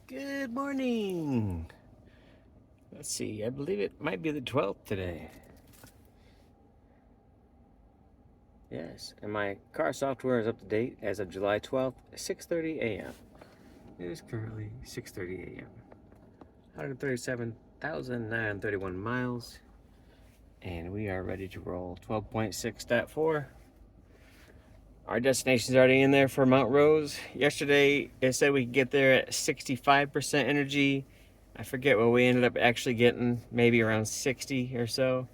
Good morning. Let's see, I believe it might be the 12th today. Yes, and my car software is up to date as of July 12th, 6:30 a.m. It is currently 6:30 a.m. 137,931 miles, and we are ready to roll. 12.6.4. Our destination's already in there for Mount Rose. Yesterday, it said we could get there at 65% energy. I forget what we ended up actually getting, maybe around 60 or so.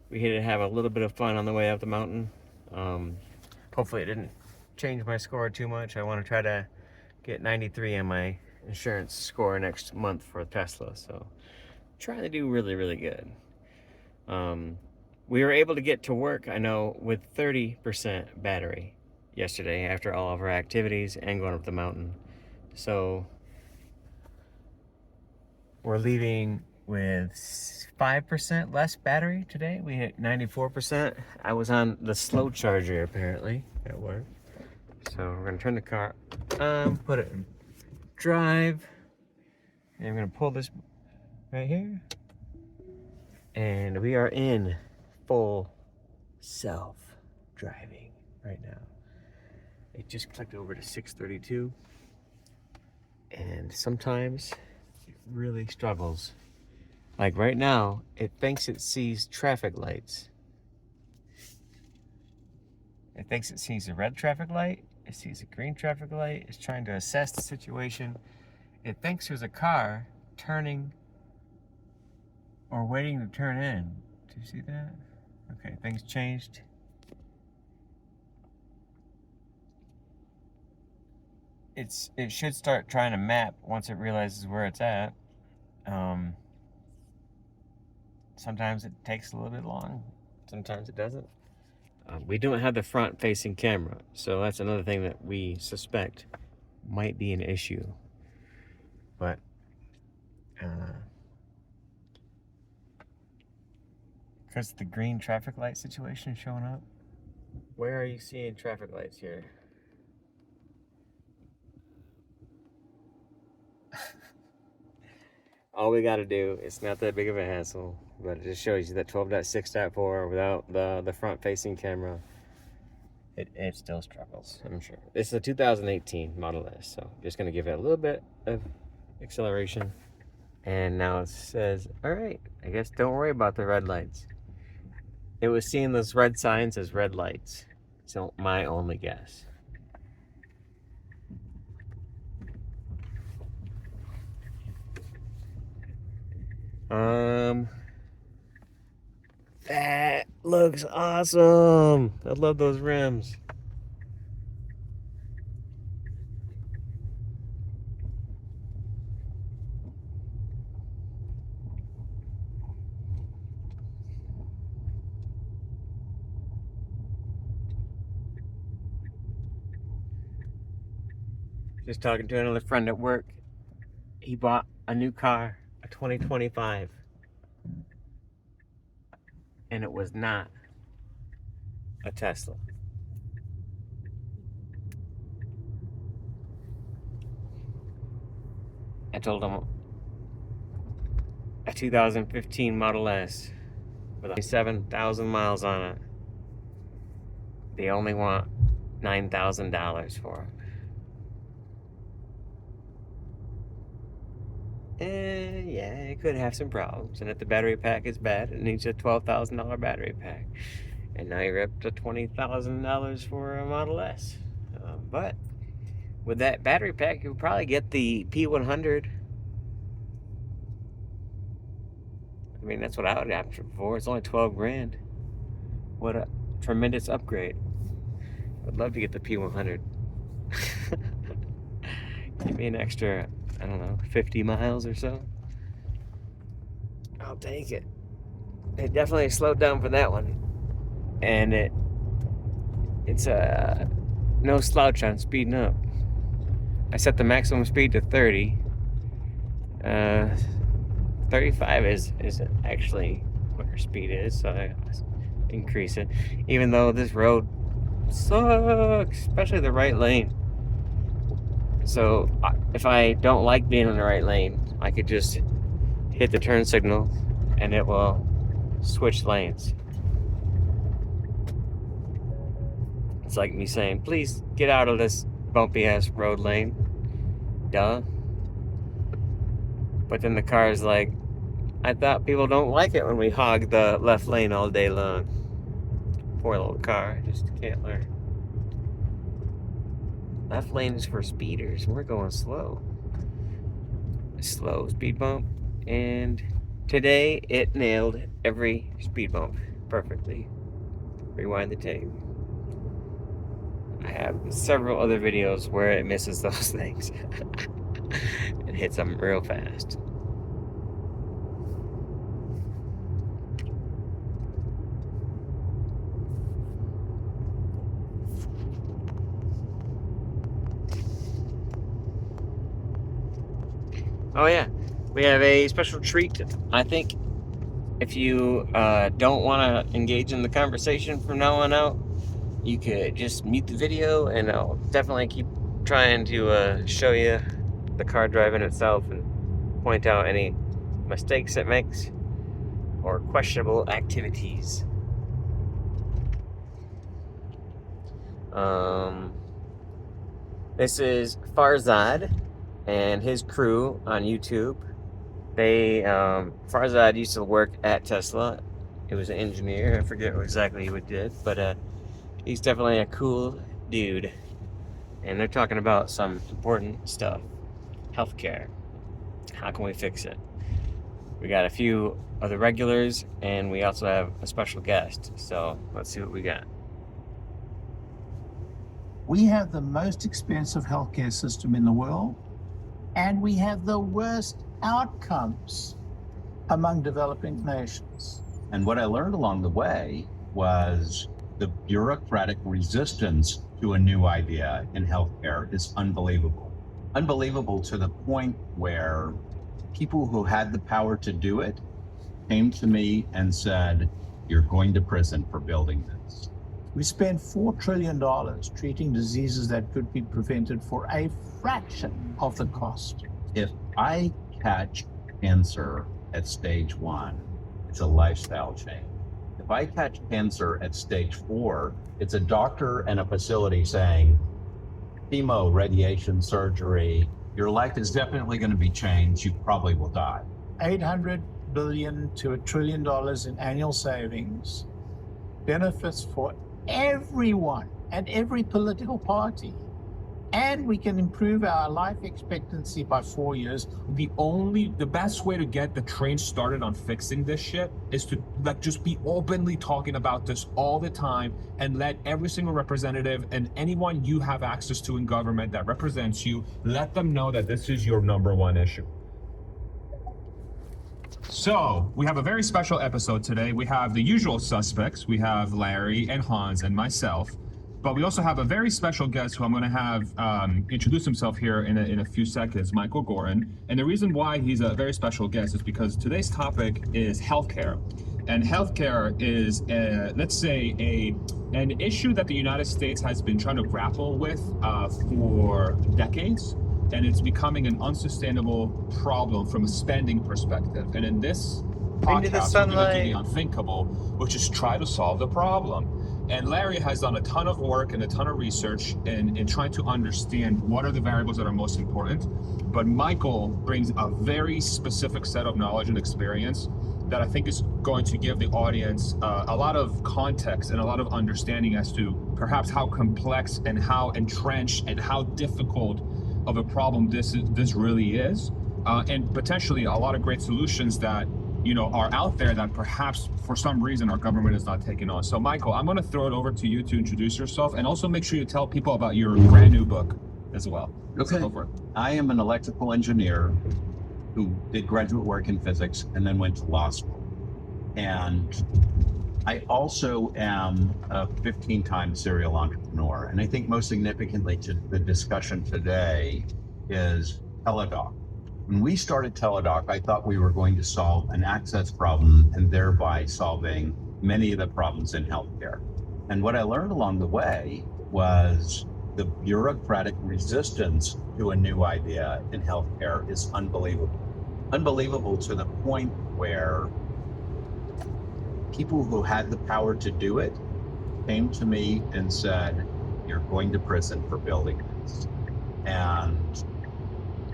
We had to have a little bit of fun on the way up the mountain. Hopefully it didn't change my score too much. I want to try to get 93 on my insurance score next month for Tesla. So trying to do really, really good. We were able to get to work, I know, with 30% battery yesterday after all of our activities and going up the mountain. So we're leaving with 5% less battery today. We hit 94%. I was on the slow charger apparently at work. So we're gonna turn the car on, put it in drive, and we're gonna pull this right here. And we are in full self-driving right now. It just clicked over to 632. And sometimes it really struggles. Like right now, it thinks it sees traffic lights. It thinks it sees a red traffic light. It sees a green traffic light. It's trying to assess the situation. It thinks there's a car turning or waiting to turn in. Do you see that? Okay, things changed. It should start trying to map once it realizes where it's at. Sometimes it takes a little bit long. Sometimes it doesn't. We don't have the front-facing camera, so that's another thing that we suspect might be an issue. But because the green traffic light situation is showing up. Where are you seeing traffic lights here? All we got to do, it's not that big of a hassle, but it just shows you that 12.6.4 without the front-facing camera. It still struggles, I'm sure. This is a 2018 Model S, so just going to give it a little bit of acceleration. And now it says, all right, I guess don't worry about the red lights. It was seeing those red signs as red lights. It's my only guess. That looks awesome. I love those rims. Just talking to another friend at work. He bought a new car, a 2025. And it was not a Tesla. I told him a 2015 Model S with 7,000 miles on it. They only want $9,000 for it. And yeah, it could have some problems. And if the battery pack is bad, it needs a $12,000 battery pack. And now you're up to $20,000 for a Model S. But with that battery pack, you'll probably get the P100. I mean, that's what I would opt for. It's only 12 grand. What a tremendous upgrade. I'd love to get the P100. Give me an extra, I don't know, 50 miles or so. I'll take it. It definitely slowed down for that one. And it's no slouch on speeding up. I set the maximum speed to 30. 35 is actually what your speed is, so I increase it. Even though this road sucks, especially the right lane. So if I don't like being in the right lane, I could just hit the turn signal and it will switch lanes. It's like me saying, please get out of this bumpy ass road lane. Duh. But then the car is like, I thought people don't like it when we hog the left lane all day long. Poor little car, just can't learn. Left lane is for speeders. We're going slow. Slow speed bump. And today it nailed every speed bump perfectly. Rewind the tape. I have several other videos where it misses those things. It hits them real fast. Oh yeah, we have a special treat. I think if you don't want to engage in the conversation from now on out, you could just mute the video, and I'll definitely keep trying to show you the car driving itself and point out any mistakes it makes or questionable activities. This is Farzad and his crew on YouTube. Farzad used to work at Tesla. He was an engineer. I forget exactly what he did, but he's definitely a cool dude. And they're talking about some important stuff. Healthcare. How can we fix it? We got a few of the regulars, and we also have a special guest. So let's see what we got. We have the most expensive healthcare system in the world, and we have the worst outcomes among developing nations. And what I learned along the way was the bureaucratic resistance to a new idea in healthcare is unbelievable. Unbelievable to the point where people who had the power to do it came to me and said, "You're going to prison for building this." We spend $4 trillion treating diseases that could be prevented for a fraction of the cost. If I catch cancer at stage 1, it's a lifestyle change. If I catch cancer at stage 4, it's a doctor and a facility saying, chemo, radiation, surgery, your life is definitely going to be changed. You probably will die. $800 billion to $1 trillion in annual savings, benefits for everyone and every political party. And we can improve our life expectancy by 4 years. The best way to get the train started on fixing this shit is to just be openly talking about this all the time and let every single representative and anyone you have access to in government that represents you, let them know that this is your number one issue. So we have a very special episode today. We have the usual suspects. We have Larry and Hans and myself. But we also have a very special guest who I'm going to have introduce himself here in a few seconds, Michael Gorin. And the reason why he's a very special guest is because today's topic is healthcare. And healthcare is, let's say, an issue that the United States has been trying to grapple with for decades. And it's becoming an unsustainable problem from a spending perspective. And in this podcast, we're going to do the unthinkable, which is try to solve the problem. And Larry has done a ton of work and a ton of research in trying to understand what are the variables that are most important. But Michael brings a very specific set of knowledge and experience that I think is going to give the audience a lot of context and a lot of understanding as to perhaps how complex and how entrenched and how difficult of a problem this really is, and potentially a lot of great solutions that are out there that perhaps for some reason our government is not taking on. So Michael, I'm going to throw it over to you to introduce yourself, and also make sure you tell people about your brand new book as well. Okay. Go for it. I am an electrical engineer who did graduate work in physics and then went to law school. And I also am a 15-time serial entrepreneur. And I think most significantly to the discussion today is teledoc. When we started teledoc, I thought we were going to solve an access problem and thereby solving many of the problems in healthcare. And what I learned along the way was the bureaucratic resistance to a new idea in healthcare is unbelievable. Unbelievable to the point where people who had the power to do it came to me and said, "You're going to prison for building this." And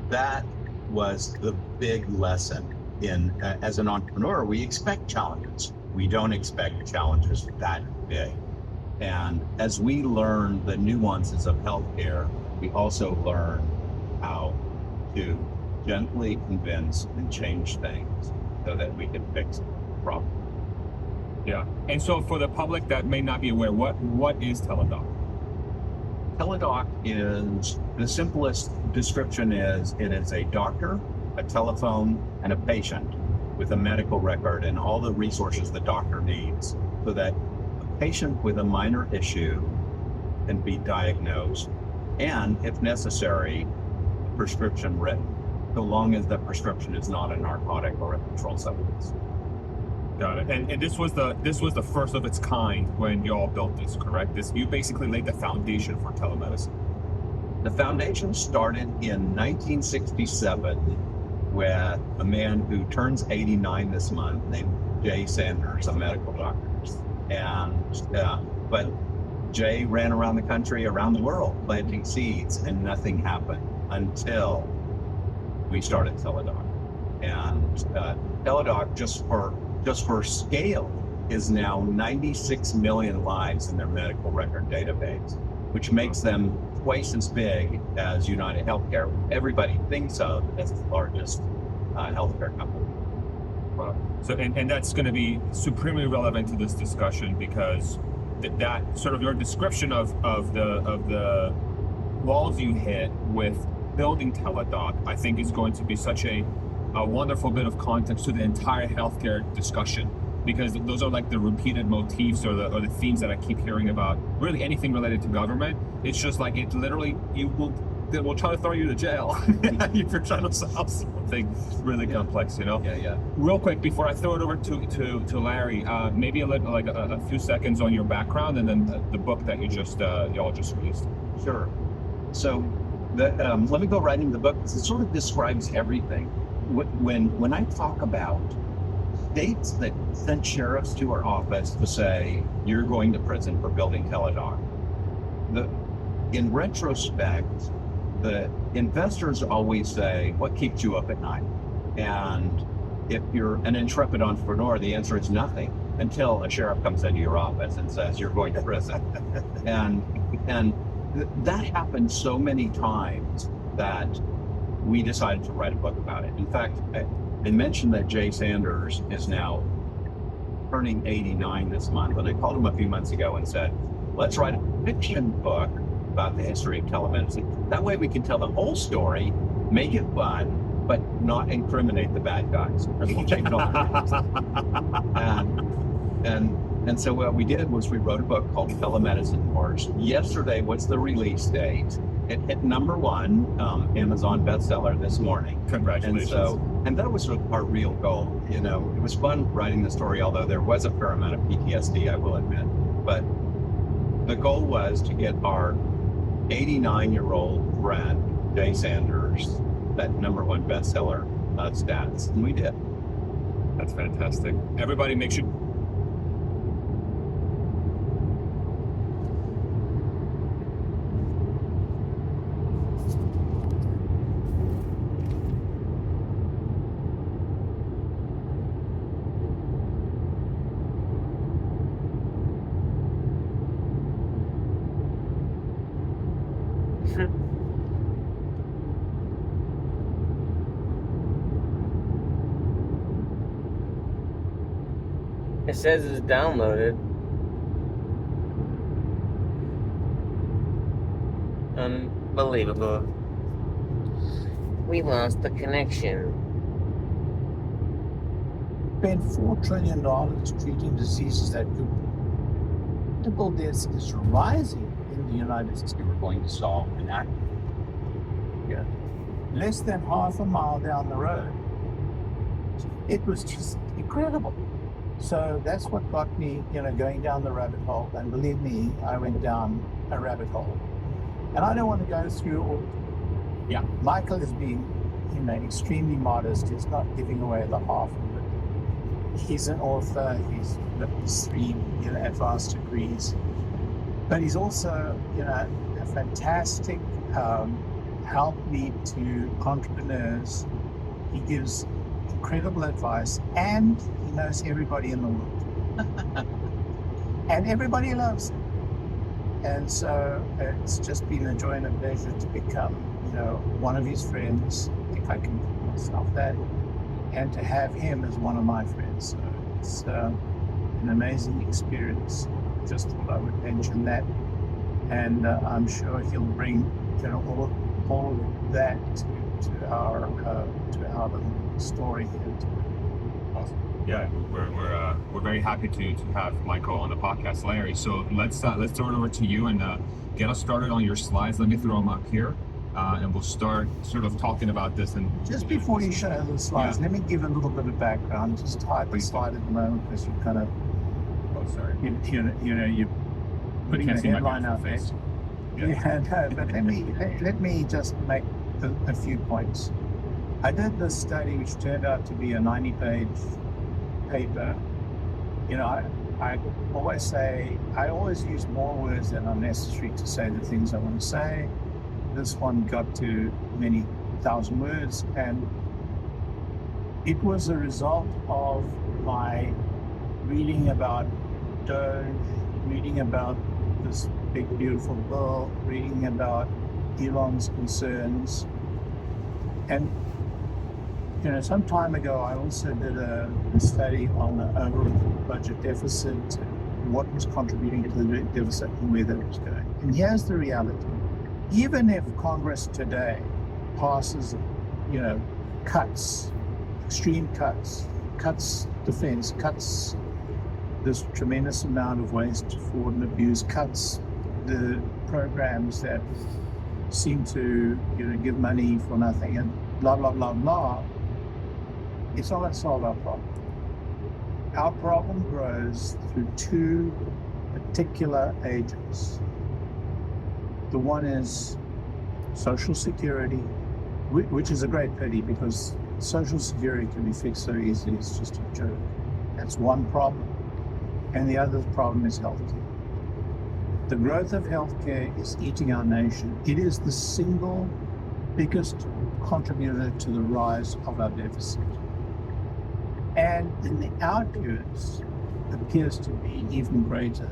that was the big lesson in, as an entrepreneur, we expect challenges. We don't expect challenges that big. And as we learn the nuances of healthcare, we also learn how to gently convince and change things so that we can fix the problem. Yeah. And so for the public that may not be aware, what is Teladoc? Teladoc is, the simplest description is, it is a doctor, a telephone, and a patient with a medical record and all the resources the doctor needs so that a patient with a minor issue can be diagnosed and, if necessary, a prescription written, so long as the prescription is not a narcotic or a controlled substance. Got it. And this was the first of its kind when y'all built this, correct? You basically laid the foundation for telemedicine. The foundation started in 1967 with a man who turns 89 this month named Jay Sanders, a medical doctor. But Jay ran around the country, around the world, planting seeds, and nothing happened until we started Teladoc. And Teladoc, just for scale, is now 96 million lives in their medical record database, which makes them twice as big as United Healthcare. Everybody thinks of as the largest healthcare company. Wow. So, and that's going to be supremely relevant to this discussion because that sort of your description of the walls you hit with building Teladoc, I think is going to be such a wonderful bit of context to the entire healthcare discussion, because those are like the repeated motifs or the themes that I keep hearing about really anything related to government. It's just like, it literally, they will try to throw you to jail if you're trying to solve something really complex, you know? Yeah. Real quick, before I throw it over to Larry, maybe a few seconds on your background and then the book that y'all just released. Sure. So let me go right into the book because it sort of describes everything. When I talk about states that sent sheriffs to our office to say, "You're going to prison for building Teladoc," in retrospect, the investors always say, "What keeps you up at night?" And if you're an intrepid entrepreneur, the answer is nothing until a sheriff comes into your office and says, "You're going to prison." and that happened so many times that we decided to write a book about it. In fact, I mentioned that Jay Sanders is now turning 89 this month, and I called him a few months ago and said, "Let's write a fiction book about the history of telemedicine. That way we can tell the whole story, make it fun, but not incriminate the bad guys." And so what we did was we wrote a book called Telemedicine Wars. Yesterday was the release date. It hit #1 Amazon bestseller this morning. Congratulations. And that was our real goal. You know, it was fun writing the story, although there was a fair amount of PTSD, I will admit. But the goal was to get our 89-year-old friend, Jay Sanders, that #1 bestseller status, and we did. That's fantastic. Everybody make sure. It says it's downloaded. Unbelievable. We lost the connection. Spend $4 trillion treating diseases that could. Multiple deaths is rising in the United States. We were going to solve an act. Yeah. Less than half a mile down the road. It was just incredible. So that's what got me, going down the rabbit hole. And believe me, I went down a rabbit hole. And I don't want to go through all. Yeah. Michael is being, extremely modest. He's not giving away the half of it. He's an author. He's got his 3, advanced degrees. But he's also, a fantastic helpmeet to entrepreneurs. He gives incredible advice, and he knows everybody in the world. And everybody loves him. And so it's just been a joy and a pleasure to become, one of his friends, if I can call myself that, and to have him as one of my friends. So it's an amazing experience. Just thought I would mention that. And I'm sure he'll bring, all of that to our little story here. Awesome. Yeah, we're very happy to have Michael on the podcast, Larry. So let's throw it over to you and get us started on your slides. Let me throw them up here, and we'll start sort of talking about this. And just before you show the slides, Yeah. let me give a little bit of background. Just hide the Please. slide at the moment because you kind of, oh, sorry. you're putting can't the see my headline out beautiful there. face. Yeah, no, but let me just make a few points. I did this study, which turned out to be a 90-page paper. I always say, I always use more words than are necessary to say the things I want to say. This one got to many thousand words, and it was a result of my reading about Doge, reading about this big beautiful bill, reading about Elon's concerns. And some time ago I also did a study on the overall budget deficit, what was contributing to the deficit and where that was going. And here's the reality. Even if Congress today passes, cuts, extreme cuts defense, cuts this tremendous amount of waste, fraud, and abuse, cuts the programs that seem to, give money for nothing, and blah, blah, blah, blah, it's not going to solve our problem. Our problem grows through 2 particular agents. The one is Social Security, which is a great pity because Social Security can be fixed so easily, it's just a joke. That's one problem. And the other problem is healthcare. The growth of healthcare is eating our nation. It is the single biggest contributor to the rise of our deficit. And in the out years, appears to be even greater.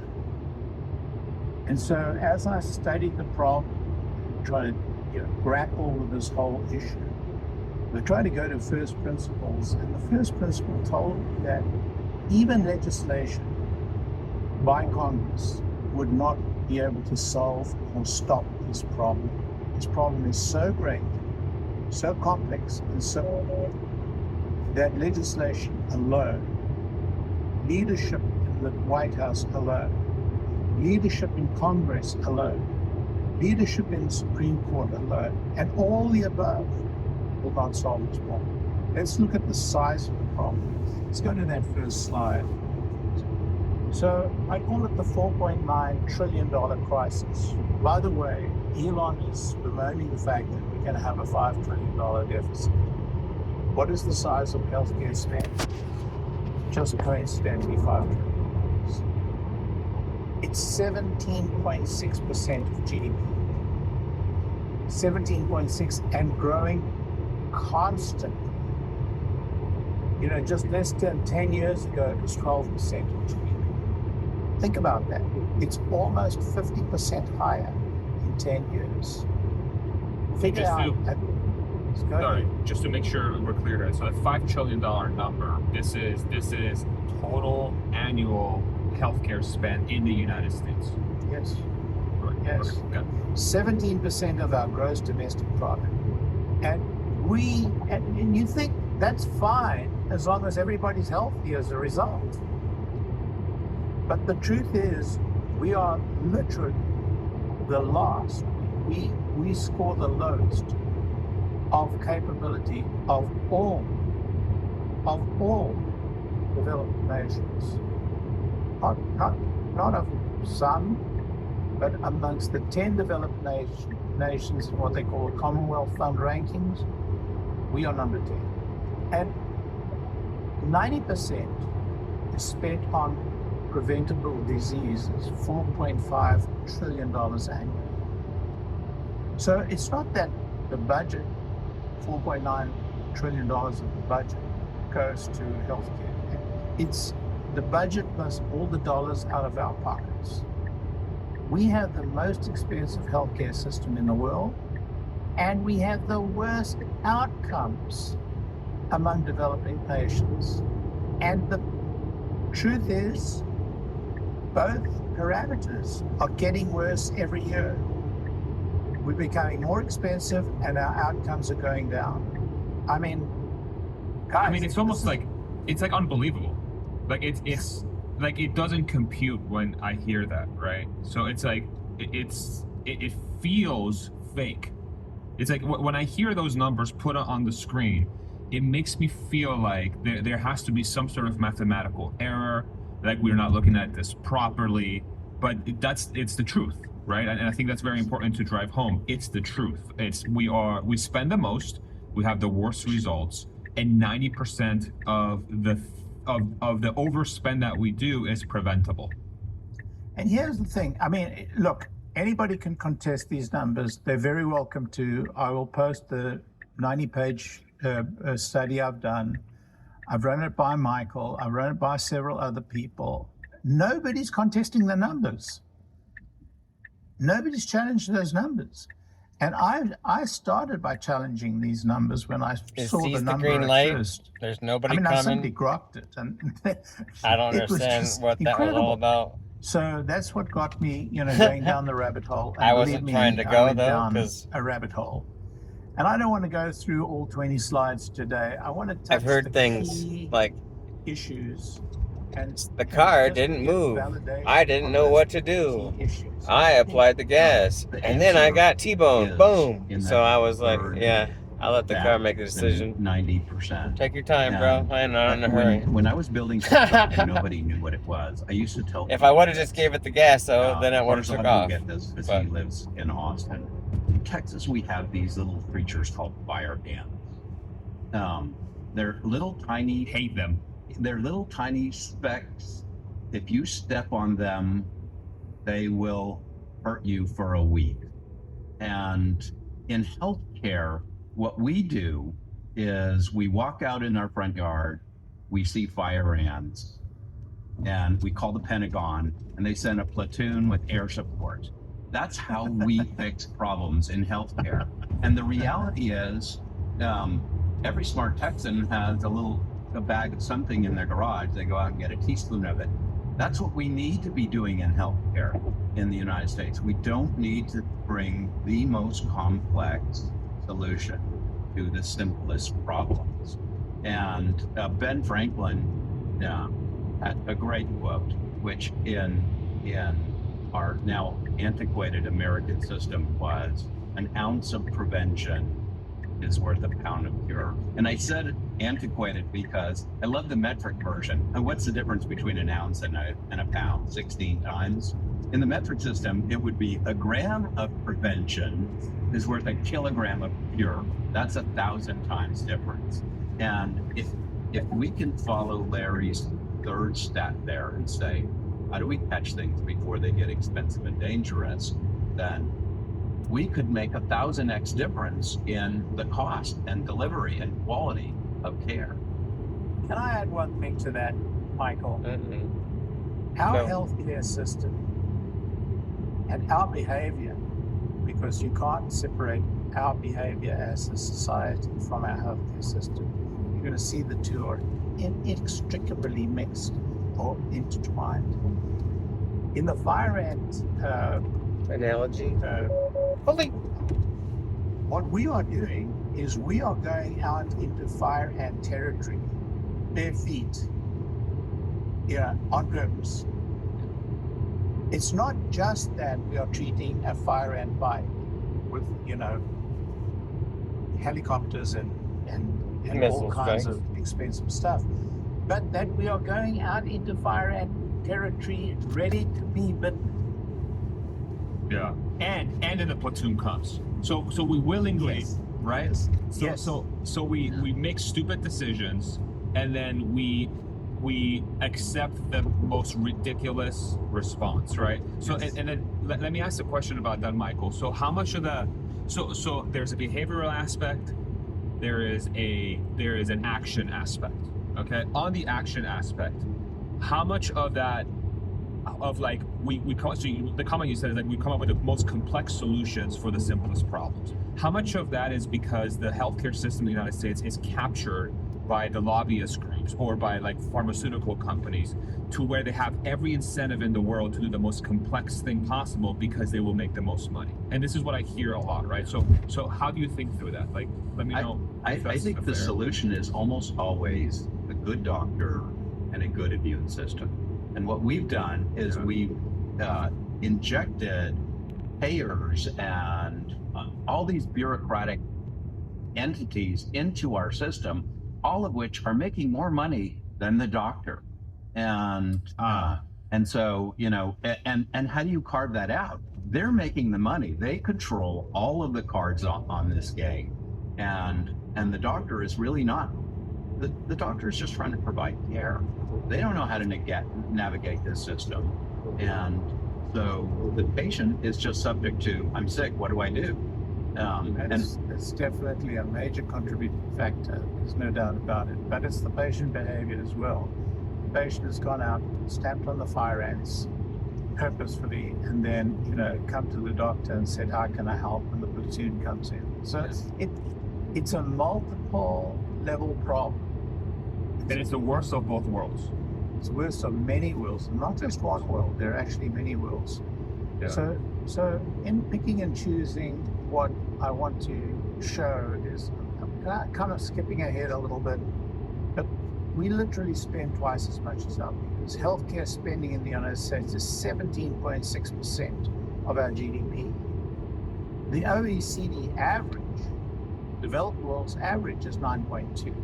And so as I studied the problem, try to grapple with this whole issue, we try to go to first principles. And the first principle told me that even legislation by Congress would not be able to solve or stop this problem. This problem is so great, so complex, and so that legislation alone, leadership in the White House alone, leadership in Congress alone, leadership in the Supreme Court alone, and all the above will not solve this problem. Let's look at the size of the problem. Let's go to that first slide. So I call it the $4.9 trillion crisis. By the way, Elon is bemoaning the fact that we're going to have a $5 trillion deficit. What is the size of healthcare spend? Just coincidentally, $5 trillion. It's 17.6% of GDP. 17.6 and growing constantly. Just less than 10 years ago, it was 12% of GDP. Think about that. It's almost 50% higher in 10 years. Figure out. Sorry, just to make sure we're clear here. So the $5 trillion number, this is total annual healthcare spend in the United States. Yes. Right. Yes. Okay. Got it. 17% of our gross domestic product. And you think that's fine as long as everybody's healthy as a result. But the truth is, we are literally the last. We score the lowest of capability of all developed nations. Not of some, but amongst the 10 developed nations in what they call the Commonwealth Fund rankings, we are number 10. And 90% is spent on preventable diseases, $4.5 trillion annually. So it's not that the budget, $4.9 trillion of the budget goes to healthcare. It's the budget plus all the dollars out of our pockets. We have the most expensive healthcare system in the world, and we have the worst outcomes among developing nations. And the truth is, both parameters are getting worse every year. We're becoming more expensive and our outcomes are going down. I mean, guys, it's almost like, it's like unbelievable. Like it's like, it doesn't compute when I hear that, right? So it's like, it feels fake. It's like when I hear those numbers put on the screen, it makes me feel like there has to be some sort of mathematical error, like we're not looking at this properly, but it's the truth, right? And I think that's very important to drive home. It's the truth. We spend the most, we have the worst results, and 90% of the overspend that we do is preventable. And here's the thing. I mean, look, anybody can contest these numbers. They're very welcome to. I will post the 90-page study I've done. I've run it by Michael. I've run it by several other people. Nobody's contesting the numbers. Nobody's challenged those numbers. And I started by challenging these numbers when I saw the number green at light? first. There's nobody I mean, I coming. simply grokked it. And I don't it was understand just what that was incredible. all about. So that's what got me, going down the rabbit hole. And I believe wasn't me, trying to I go went though, down because a rabbit hole. And I don't want to go through all 20 slides today. I want to touch I've heard the things key like issues. And the car just didn't get move. validation I didn't on know those what to do. key issues. I applied the gas, The and then I answer got T-boned. is Boom. in So that I was like, third yeah, I'll let the car make a That's decision. 90%. Take your time, bro. And I'm not in a when- hurry. When I was building something and nobody knew what it was, I used to tell If I would have just gave it the gas, though, then it would have Farzad took will off. get this because But- he lives in Austin. In Texas, we have these little creatures called fire ants. They're little tiny. Hate them. They're little tiny specks. If you step on them, they will hurt you for a week. And in healthcare, what we do is we walk out in our front yard, we see fire ants, and we call the Pentagon, and they send a platoon with air support. That's how we fix problems in healthcare. And the reality is, every smart Texan has a bag of something in their garage. They go out and get a teaspoon of it. That's what we need to be doing in healthcare in the United States. We don't need to bring the most complex solution to the simplest problems. And Ben Franklin had a great quote, which in our now antiquated American system was, "An ounce of prevention is worth a pound of cure." And I said antiquated because I love the metric version. And what's the difference between an ounce and a pound? 16 times. In the metric system, it would be a gram of prevention is worth a kilogram of cure. That's 1,000 times difference. And if we can follow Larry's third stat there and say, how do we catch things before they get expensive and dangerous, then we could make 1,000x difference in the cost and delivery and quality of care. Can I add one thing to that, Michael? Our healthcare system and our behavior, because you can't separate our behavior as a society from our healthcare system. You're going to see the two are inextricably mixed or intertwined. In the fire ant Analogy. What we are doing is we are going out into fire ant territory, bare feet, on purpose. It's not just that we are treating a fire ant bite with, helicopters and all Missiles, kinds right? of expensive stuff, but that we are going out into fire ant territory ready to be bitten. Yeah. And then the platoon comes. So we willingly, Yes. right? Yes. So Yes. so we make stupid decisions, and then we accept the most ridiculous response, right? So Yes. and then let me ask a question about that, Michael. So how much of the so there's a behavioral aspect, there is an action aspect. Okay, on the action aspect, how much of that of like we come, so the comment you said is like we come up with the most complex solutions for the simplest problems. How much of that is because the healthcare system in the United States is captured by the lobbyist groups or by like pharmaceutical companies to where they have every incentive in the world to do the most complex thing possible because they will make the most money? And this is what I hear a lot, right? So how do you think through that? Like, let me know. I think the solution is almost always a good doctor and a good immune system. And what we've done is we've injected payers and all these bureaucratic entities into our system, all of which are making more money than the doctor. And so, you know, and how do you carve that out? They're making the money. They control all of the cards on this game. And the doctor is really not. The doctor is just trying to provide care. They don't know how to navigate this system. And so the patient is just subject to, I'm sick, what do I do? It's definitely a major contributing factor. There's no doubt about it. But it's the patient behavior as well. The patient has gone out, stamped on the fire ants purposefully, and then, you know, come to the doctor and said, how can I help? And the platoon comes in. So it's a multiple level problem. And it's the worst of both worlds. It's the worst of many worlds, not just one world. There are actually many worlds. Yeah. So in picking and choosing what I want to show is, I'm kind of skipping ahead a little bit, but we literally spend twice as much as our peers. Healthcare spending in the United States is 17.6% of our GDP. The OECD average, developed world's average, is 9.2.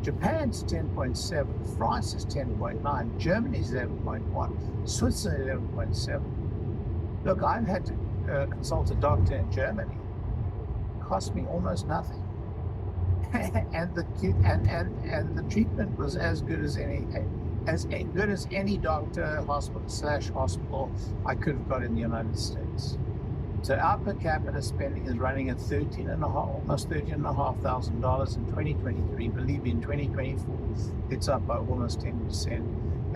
Japan's 10.7, France is 10.9, Germany's 11.1, Switzerland 11.7. Look, I've had to consult a doctor in Germany. It cost me almost nothing. and the treatment was as good as any doctor, hospital I could have got in the United States. So our per capita spending is running at almost $13,500 in 2023. Believe me, in 2024, it's up by almost 10%.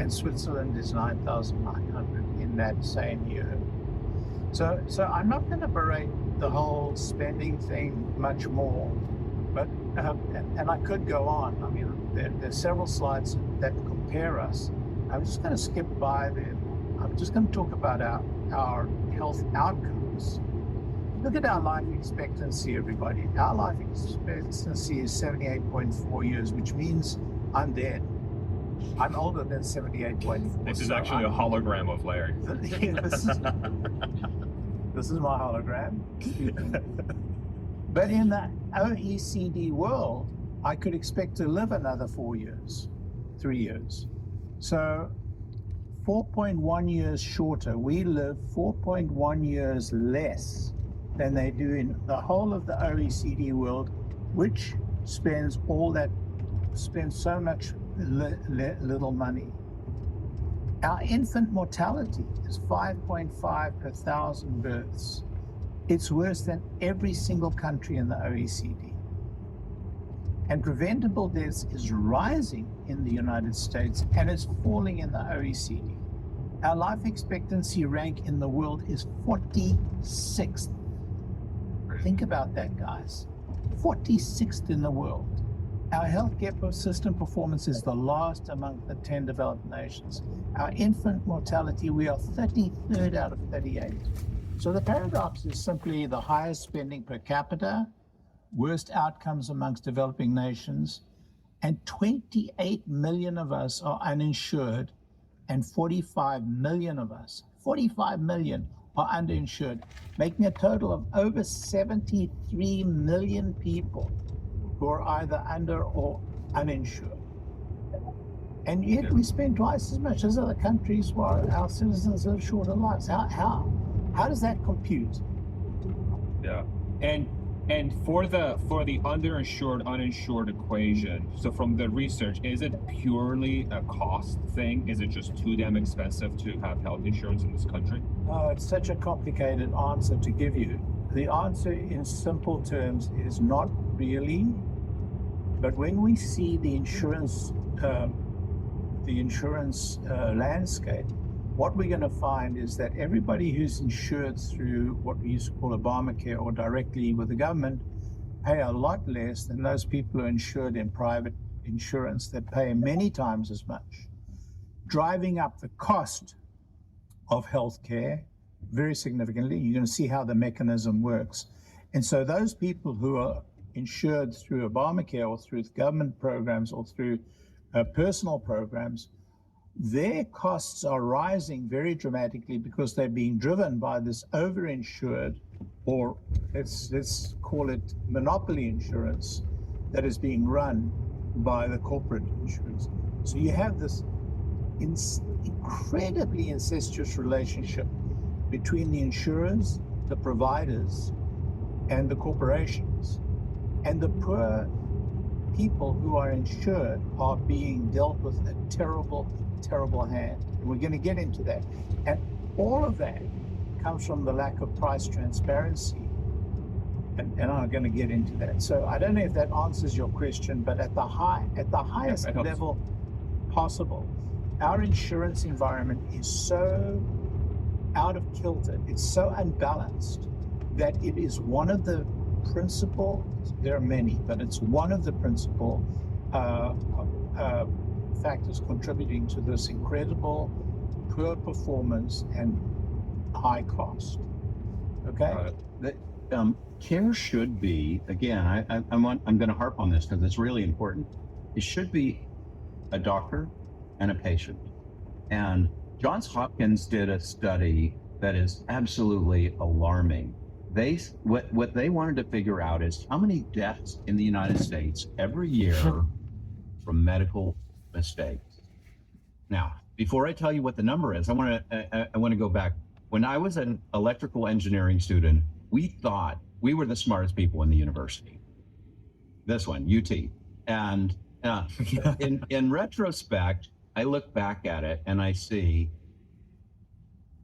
And Switzerland is 9,900 in that same year. So I'm not going to berate the whole spending thing much more, but and I could go on. I mean, there's several slides that compare us. I'm just going to skip by them. I'm just going to talk about our health outcomes. Look at our life expectancy, everybody. Our life expectancy is 78.4 years, which means I'm dead. I'm older than 78.4. This is actually a hologram of Larry. This is my hologram. But in the OECD world, I could expect to live another 3 years. So 4.1 years shorter. We live 4.1 years less than they do in the whole of the OECD world, which spends so much little money. Our infant mortality is 5.5 per 1,000 births. It's worse than every single country in the OECD. And preventable deaths is rising in the United States and it's falling in the OECD. Our life expectancy rank in the world is 46th. Think about that, guys. 46th in the world. Our healthcare system performance is the lowest among the 10 developed nations. Our infant mortality, we are 33rd out of 38. So the paradox is simply the highest spending per capita, worst outcomes amongst developing nations, and 28 million of us are uninsured, and 45 million of us, 45 million are underinsured, making a total of over 73 million people who are either under or uninsured. And yet we spend twice as much as other countries while our citizens live shorter lives. How? How does that compute? Yeah. And for the underinsured, uninsured equation, so from the research, is it purely a cost thing? Is it just too damn expensive to have health insurance in this country? It's such a complicated answer to give you. The answer in simple terms is not really. But when we see the insurance landscape, what we're going to find is that everybody who's insured through what we used to call Obamacare or directly with the government pay a lot less than those people who are insured in private insurance that pay many times as much, driving up the cost of healthcare very significantly. You're going to see how the mechanism works. And so those people who are insured through Obamacare or through government programs or through personal programs, their costs are rising very dramatically because they're being driven by this overinsured, or let's call it monopoly insurance, that is being run by the corporate insurance. So you have this incredibly incestuous relationship between the insurers, the providers, and the corporations. And the poor people who are insured are being dealt with a terrible, terrible hand. And we're going to get into that. And all of that comes from the lack of price transparency. And I'm going to get into that. So I don't know if that answers your question, but at the highest level possible, our insurance environment is so out of kilter, it's so unbalanced, that it is one of the principal, there are many, but it's one of the principal factors contributing to this incredible poor performance and high cost. Okay? Care should be, again, I'm going to harp on this because it's really important. It should be a doctor and a patient. And Johns Hopkins did a study that is absolutely alarming. What they wanted to figure out is how many deaths in the United States every year from medical mistakes. Now, before I tell you what the number is, I want to go back. When I was an electrical engineering student, we thought we were the smartest people in the university. This one, UT. And in retrospect, I look back at it and I see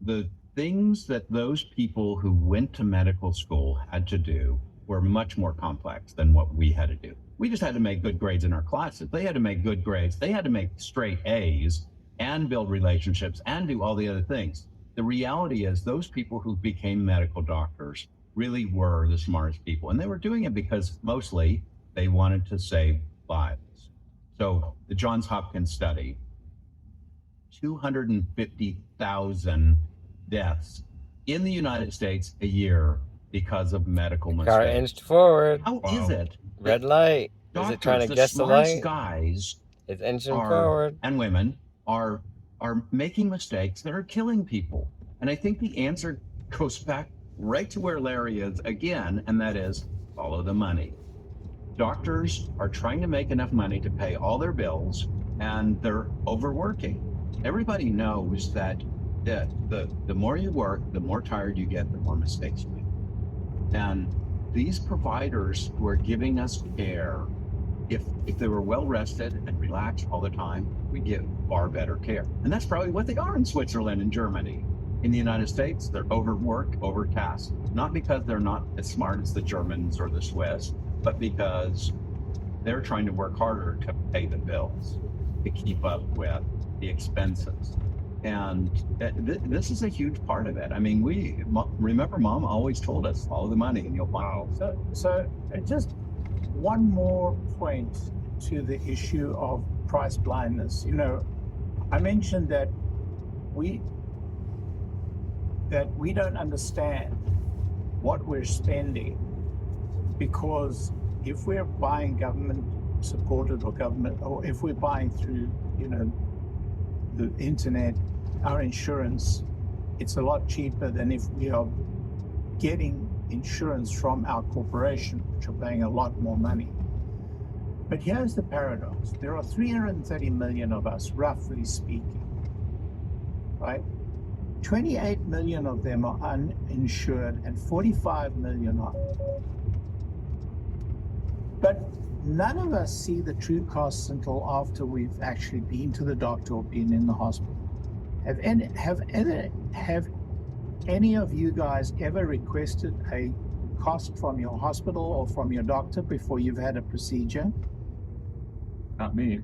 the things that those people who went to medical school had to do were much more complex than what we had to do. We just had to make good grades in our classes. They had to make good grades. They had to make straight A's and build relationships and do all the other things. The reality is those people who became medical doctors really were the smartest people. And they were doing it because mostly they wanted to save lives. So the Johns Hopkins study, 250,000 deaths in the United States a year because of medical mistakes. Car inched forward. How is it? Red light. Is it trying to guess the light? Guys it's inching forward. And women are making mistakes that are killing people. And I think the answer goes back right to where Larry is again, and that is follow the money. Doctors are trying to make enough money to pay all their bills, and they're overworking. Everybody knows that the more you work, the more tired you get, the more mistakes you make. And these providers who are giving us care, if they were well rested and relaxed all the time, we get far better care. And that's probably what they are in Switzerland and Germany. In the United States, they're overworked, overtasked, not because they're not as smart as the Germans or the Swiss, but because they're trying to work harder to pay the bills, to keep up with the expenses. And this is a huge part of it. I mean, remember Mom always told us, follow the money and you'll find it. So just one more point to the issue of price blindness. You know, I mentioned that we don't understand what we're spending, because if we're buying government supported or if we're buying through, the internet, our insurance, it's a lot cheaper than if we are getting insurance from our corporation, which are paying a lot more money. But here's the paradox. There are 330 million of us, roughly speaking, right? 28 million of them are uninsured and 45 million are. But none of us see the true costs until after we've actually been to the doctor or been in the hospital. Have any of you guys ever requested a cost from your hospital or from your doctor before you've had a procedure? Not me.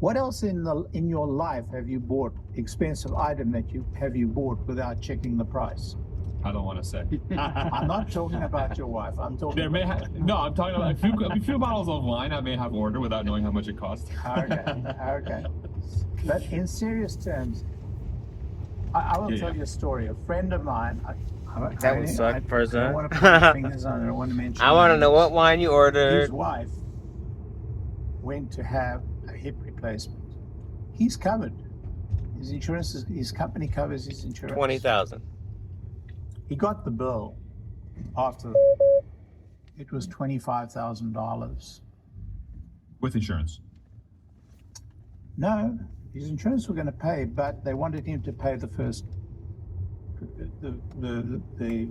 What else in your life have you bought, expensive item that you bought without checking the price? I don't want to say. I'm not talking about your wife. I'm talking There may about I'm talking about a few bottles of wine I may have ordered without knowing how much it costs. Okay. But in serious terms, I will tell you a story. A friend of mine. That would suck, Farzad. I don't want to point fingers on it. I don't want to mention. I want to know names. what wine you ordered. His wife went to have a hip replacement. He's covered. His insurance, his company covers his insurance. 20,000. He got the bill after. It was $25,000. With insurance. No, his insurance were going to pay, but they wanted him to pay the first, the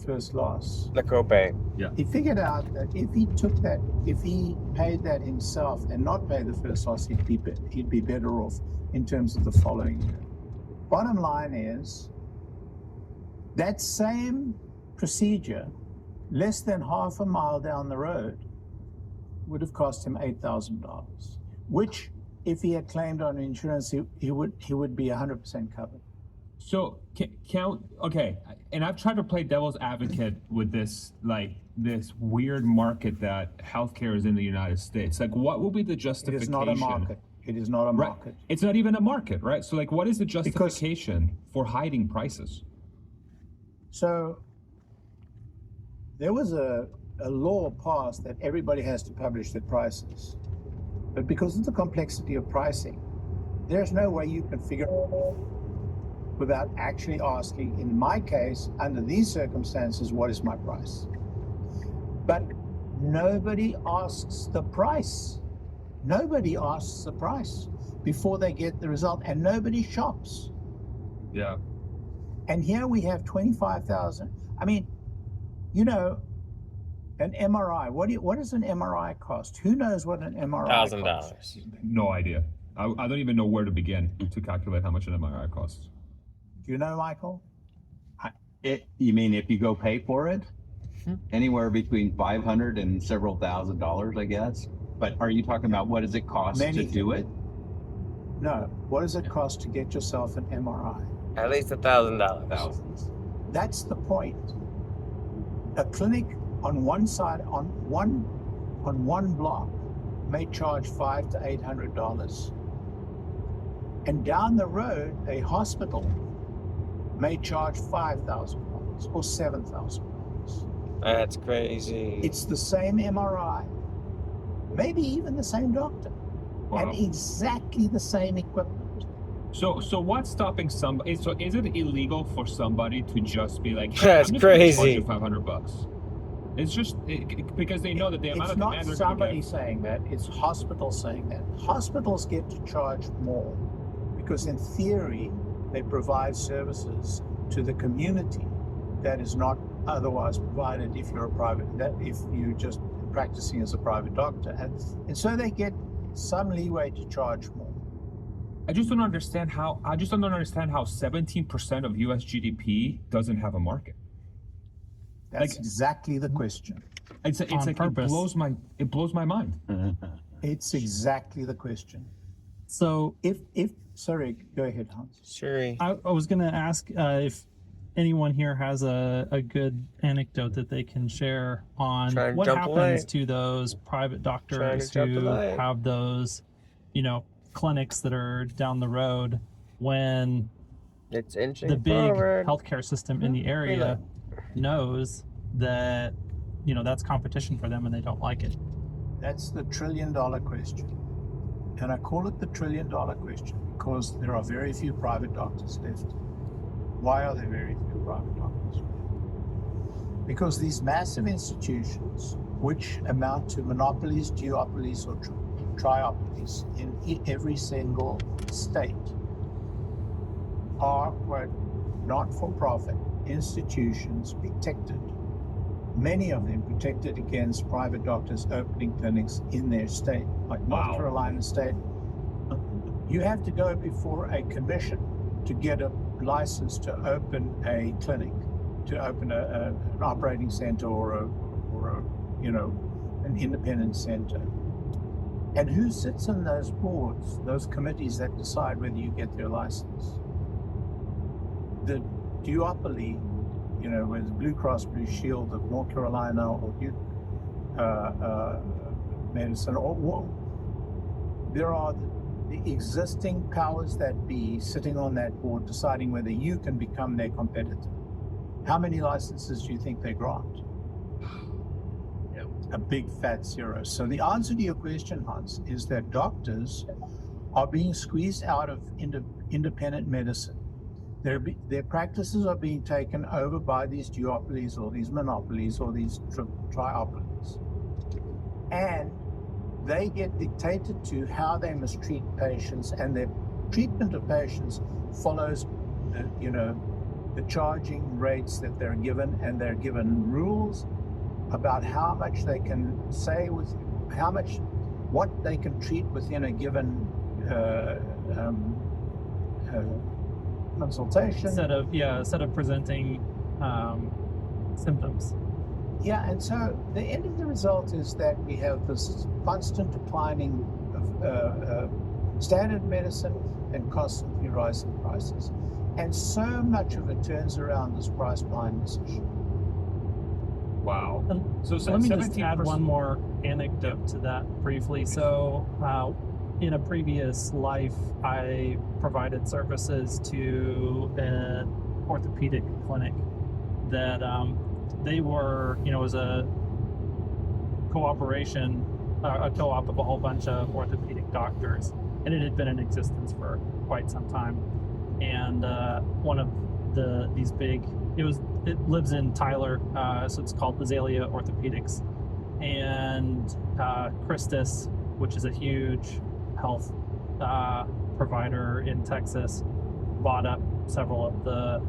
first loss. The copay. He figured out that if he paid that himself and not pay the first loss, he'd be better off in terms of the following year. Bottom line is, that same procedure, less than half a mile down the road, would have cost him $8,000, which, if he had claimed on insurance, he would be 100% covered. So okay, and I've tried to play devil's advocate with this weird market that healthcare is in the United States. Like, what will be the justification? It is not a market. It is not a market. Right. It's not even a market, right? So, like, what is the justification for hiding prices? So there was a law passed that everybody has to publish their prices. But because of the complexity of pricing, there's no way you can figure out without actually asking, in my case, under these circumstances, what is my price? But nobody asks the price. Nobody asks the price before they get the result, and nobody shops. Yeah. And here we have 25,000. I mean, you know, an MRI. What does an MRI cost? Who knows what an MRI costs? $1,000. No idea. I don't even know where to begin to calculate how much an MRI costs. Do you know, Michael? You mean if you go pay for it? Anywhere between $500 and several $1,000s, I guess. But are you talking about what does it cost to do it? No. What does it cost to get yourself an MRI? At least $1,000. Thousands. That's the point. A clinic on one side, on one block, may charge $500 to $800, and down the road, a hospital may charge $5,000 or $7,000. That's crazy. It's the same MRI, maybe even the same doctor, and exactly the same equipment. So what's stopping somebody? So is it illegal for somebody to just be like, That's I'm just crazy. Gonna charge you $500? It's just because they know that the amount It's of not demand they're somebody gonna get. saying that, it's hospitals saying that. Hospitals get to charge more because in theory, they provide services to the community that is not otherwise provided if you're just practicing as a private doctor. And so they get some leeway to charge more. I just don't understand how 17% of US GDP doesn't have a market. That's exactly the question. It's like it blows my mind. It's exactly the question. So Sorry, go ahead, Hans. Sure. I was going to ask if anyone here has a good anecdote that they can share on Try and what jump happens light. to those private doctors Trying to jump the who light. have those, clinics that are down the road when It's inching the big forward. healthcare system in the area knows that, that's competition for them and they don't like it. That's the $1 trillion question. And I call it the $1 trillion question because there are very few private doctors left. Why are there very few private doctors? Because these massive institutions, which amount to monopolies, duopolies, or triopolies in every single state, are, quote, not-for-profit institutions protected, many of them protected against private doctors opening clinics in their state, like North Carolina State. You have to go before a commission to get a license to open a clinic, to open an operating center or a an independent center. And who sits in those boards, those committees that decide whether you get their license? The duopoly, with Blue Cross Blue Shield of North Carolina or medicine, there are the existing powers that be sitting on that board deciding whether you can become their competitor. How many licenses do you think they grant? A big fat zero. So the answer to your question, Hans, is that doctors are being squeezed out of independent medicine. Their practices are being taken over by these duopolies or these monopolies or these triopolies. And they get dictated to how they must treat patients, and their treatment of patients follows the charging rates that they're given, and they're given rules about how much they can say what they can treat within a given consultation. Instead of presenting symptoms. Yeah, and so the end of the result is that we have this constant declining of standard medicine and constantly rising prices. And so much of it turns around this price blindness issue. Wow. So let me just add one more anecdote to that briefly. So in a previous life, I provided services to an orthopedic clinic that they were, it was a cooperation, a co-op of a whole bunch of orthopedic doctors, and it had been in existence for quite some time. And one of these big, it lives in Tyler, so it's called Azalea Orthopedics, and Christus, which is a huge health provider in Texas, bought up several of the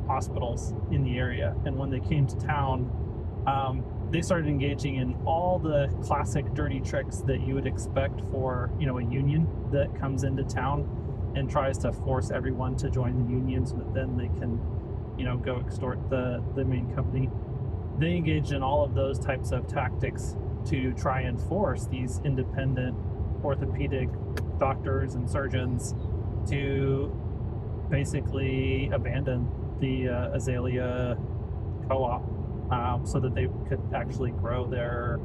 hospitals in the area. And when they came to town, they started engaging in all the classic dirty tricks that you would expect for a union that comes into town and tries to force everyone to join the union so that then they can go extort the main company. They engaged in all of those types of tactics to try and force these independent orthopedic doctors and surgeons to basically abandon the Azalea co-op so that they could actually grow their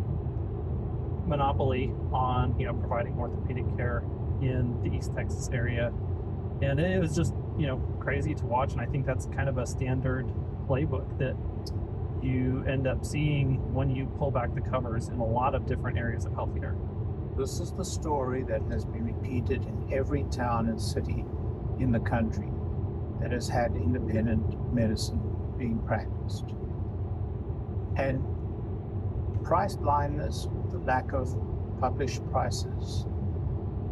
monopoly on providing orthopedic care in the East Texas area. And it was just crazy to watch, and I think that's kind of a standard playbook that you end up seeing when you pull back the covers in a lot of different areas of healthcare. This is the story that has been repeated in every town and city in the country that has had independent medicine being practiced. And price blindness, the lack of published prices,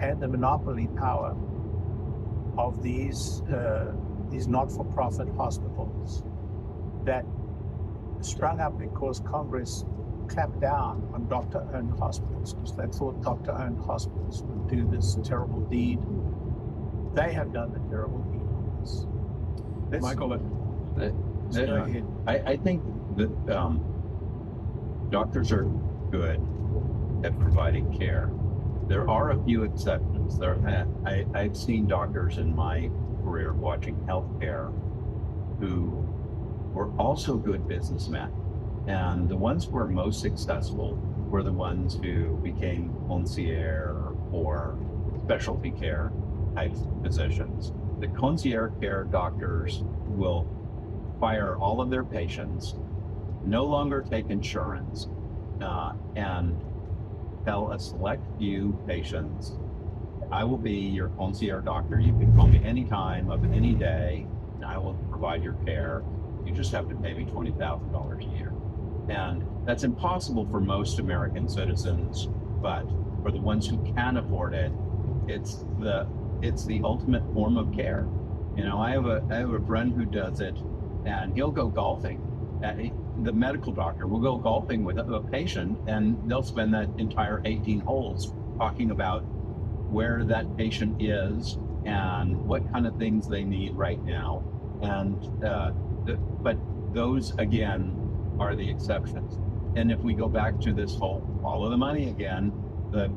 and the monopoly power of these not-for-profit hospitals that sprung up because Congress clamped down on doctor-owned hospitals because they thought doctor-owned hospitals would do this terrible deed. They have done the terrible deed on this. Michael, Go ahead. I think that doctors are good at providing care. There are a few exceptions. I've seen doctors in my career watching healthcare who were also good businessmen. And the ones who were most successful were the ones who became concierge or specialty care type physicians. The concierge care doctors will fire all of their patients, no longer take insurance, and tell a select few patients, I will be your concierge doctor. You can call me anytime of any day, and I will provide your care. You just have to pay me $20,000 a year. And that's impossible for most American citizens, but for the ones who can afford it, it's the ultimate form of care. You know, I have a friend who does it, and he'll go golfing. The medical doctor will go golfing with a patient, and they'll spend that entire 18 holes talking about where that patient is and what kind of things they need right now. And but those again are the exceptions. And if we go back to this whole follow the money again, the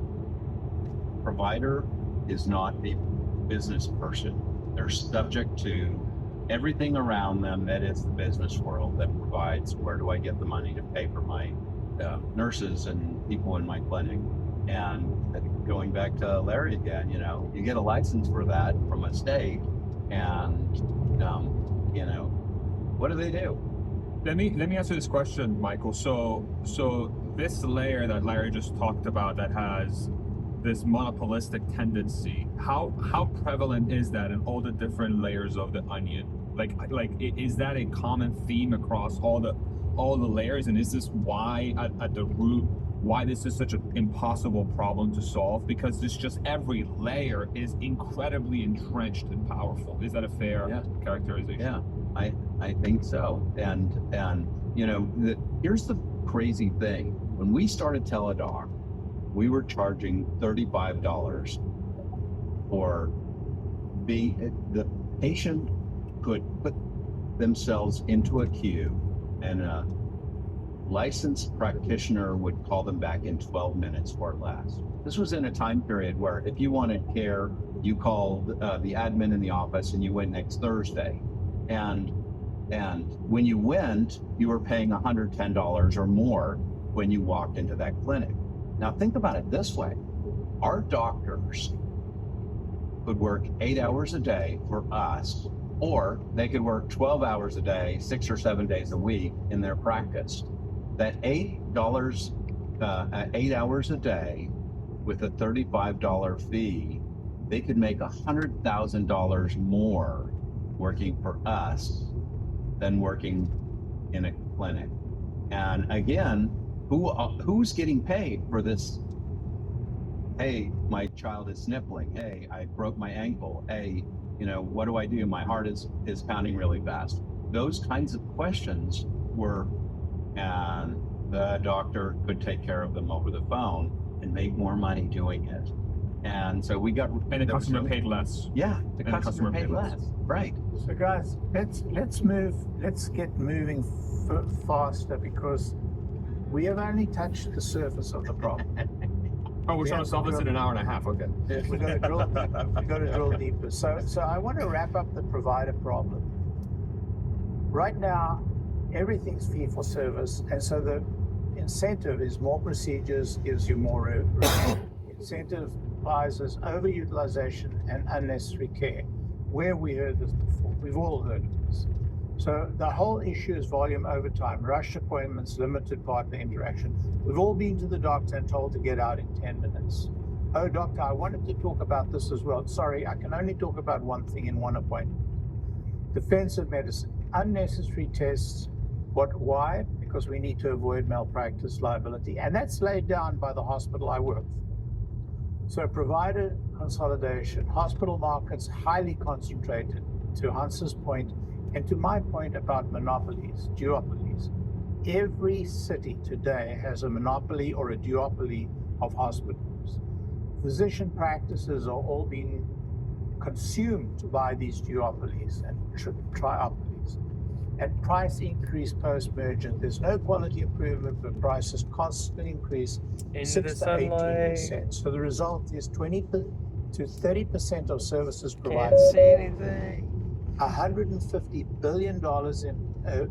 provider is not a business person. They're subject to everything around them that is the business world that provides where do I get the money to pay for my nurses and people in my clinic. And going back to Larry again, you know, you get a license for that from a state, and you know, what do they do? Let me answer this question, Michael. So this layer that Larry just talked about that has this monopolistic tendency, how prevalent is that in all the different layers of the onion? Like is that a common theme across all the layers, and is this why at the root why this is such an impossible problem to solve? Because it's just every layer is incredibly entrenched and powerful. Is that a fair characterization? Yeah, I think so. And you know, here's the crazy thing. When we started Teladoc, we were charging $35 for the patient could put themselves into a queue, and a licensed practitioner would call them back in 12 minutes or less. This was in a time period where if you wanted care, you called the admin in the office and you went next Thursday. And when you went, you were paying $110 or more when you walked into that clinic. Now think about it this way. Our doctors could work 8 hours a day for us, or they could work 12 hours a day, 6 or 7 days a week in their practice. That $8 8 hours a day with a $35 fee, they could make $100,000 more working for us than working in a clinic. And again, who's getting paid for this? Hey, my child is sniffling. Hey, I broke my ankle. Hey, you know, what do I do? My heart is pounding really fast. Those kinds of questions were, and the doctor could take care of them over the phone and make more money doing it. And so we got, and the customer paid less. Yeah, the customer paid less. Right. So guys, let's get moving faster, because we have only touched the surface of the problem. Oh, we're trying to solve this in an hour and a half. Okay. We've got to drill deeper. We've got to drill deeper. So I want to wrap up the provider problem. Right now, everything's fee for service, and so the incentive is more procedures gives you more revenue. Incentive applies as overutilization and unnecessary care. Where we heard this before, we've all heard of this. So the whole issue is volume over time, rushed appointments, limited partner interaction. We've all been to the doctor and told to get out in 10 minutes. Oh, doctor, I wanted to talk about this as well. Sorry, I can only talk about one thing in one appointment. Defensive medicine, unnecessary tests. Why? Because we need to avoid malpractice liability. And that's laid down by the hospital I work for. So provider consolidation, hospital markets highly concentrated, to Hans's point, and to my point about monopolies, duopolies. Every city today has a monopoly or a duopoly of hospitals. Physician practices are all being consumed by these duopolies and triopolies. And price increase post-merger. There's no quality improvement, but prices constantly increase 6 to 18%. So the result is 20 to 30% of services provided. Can't see anything. $150 billion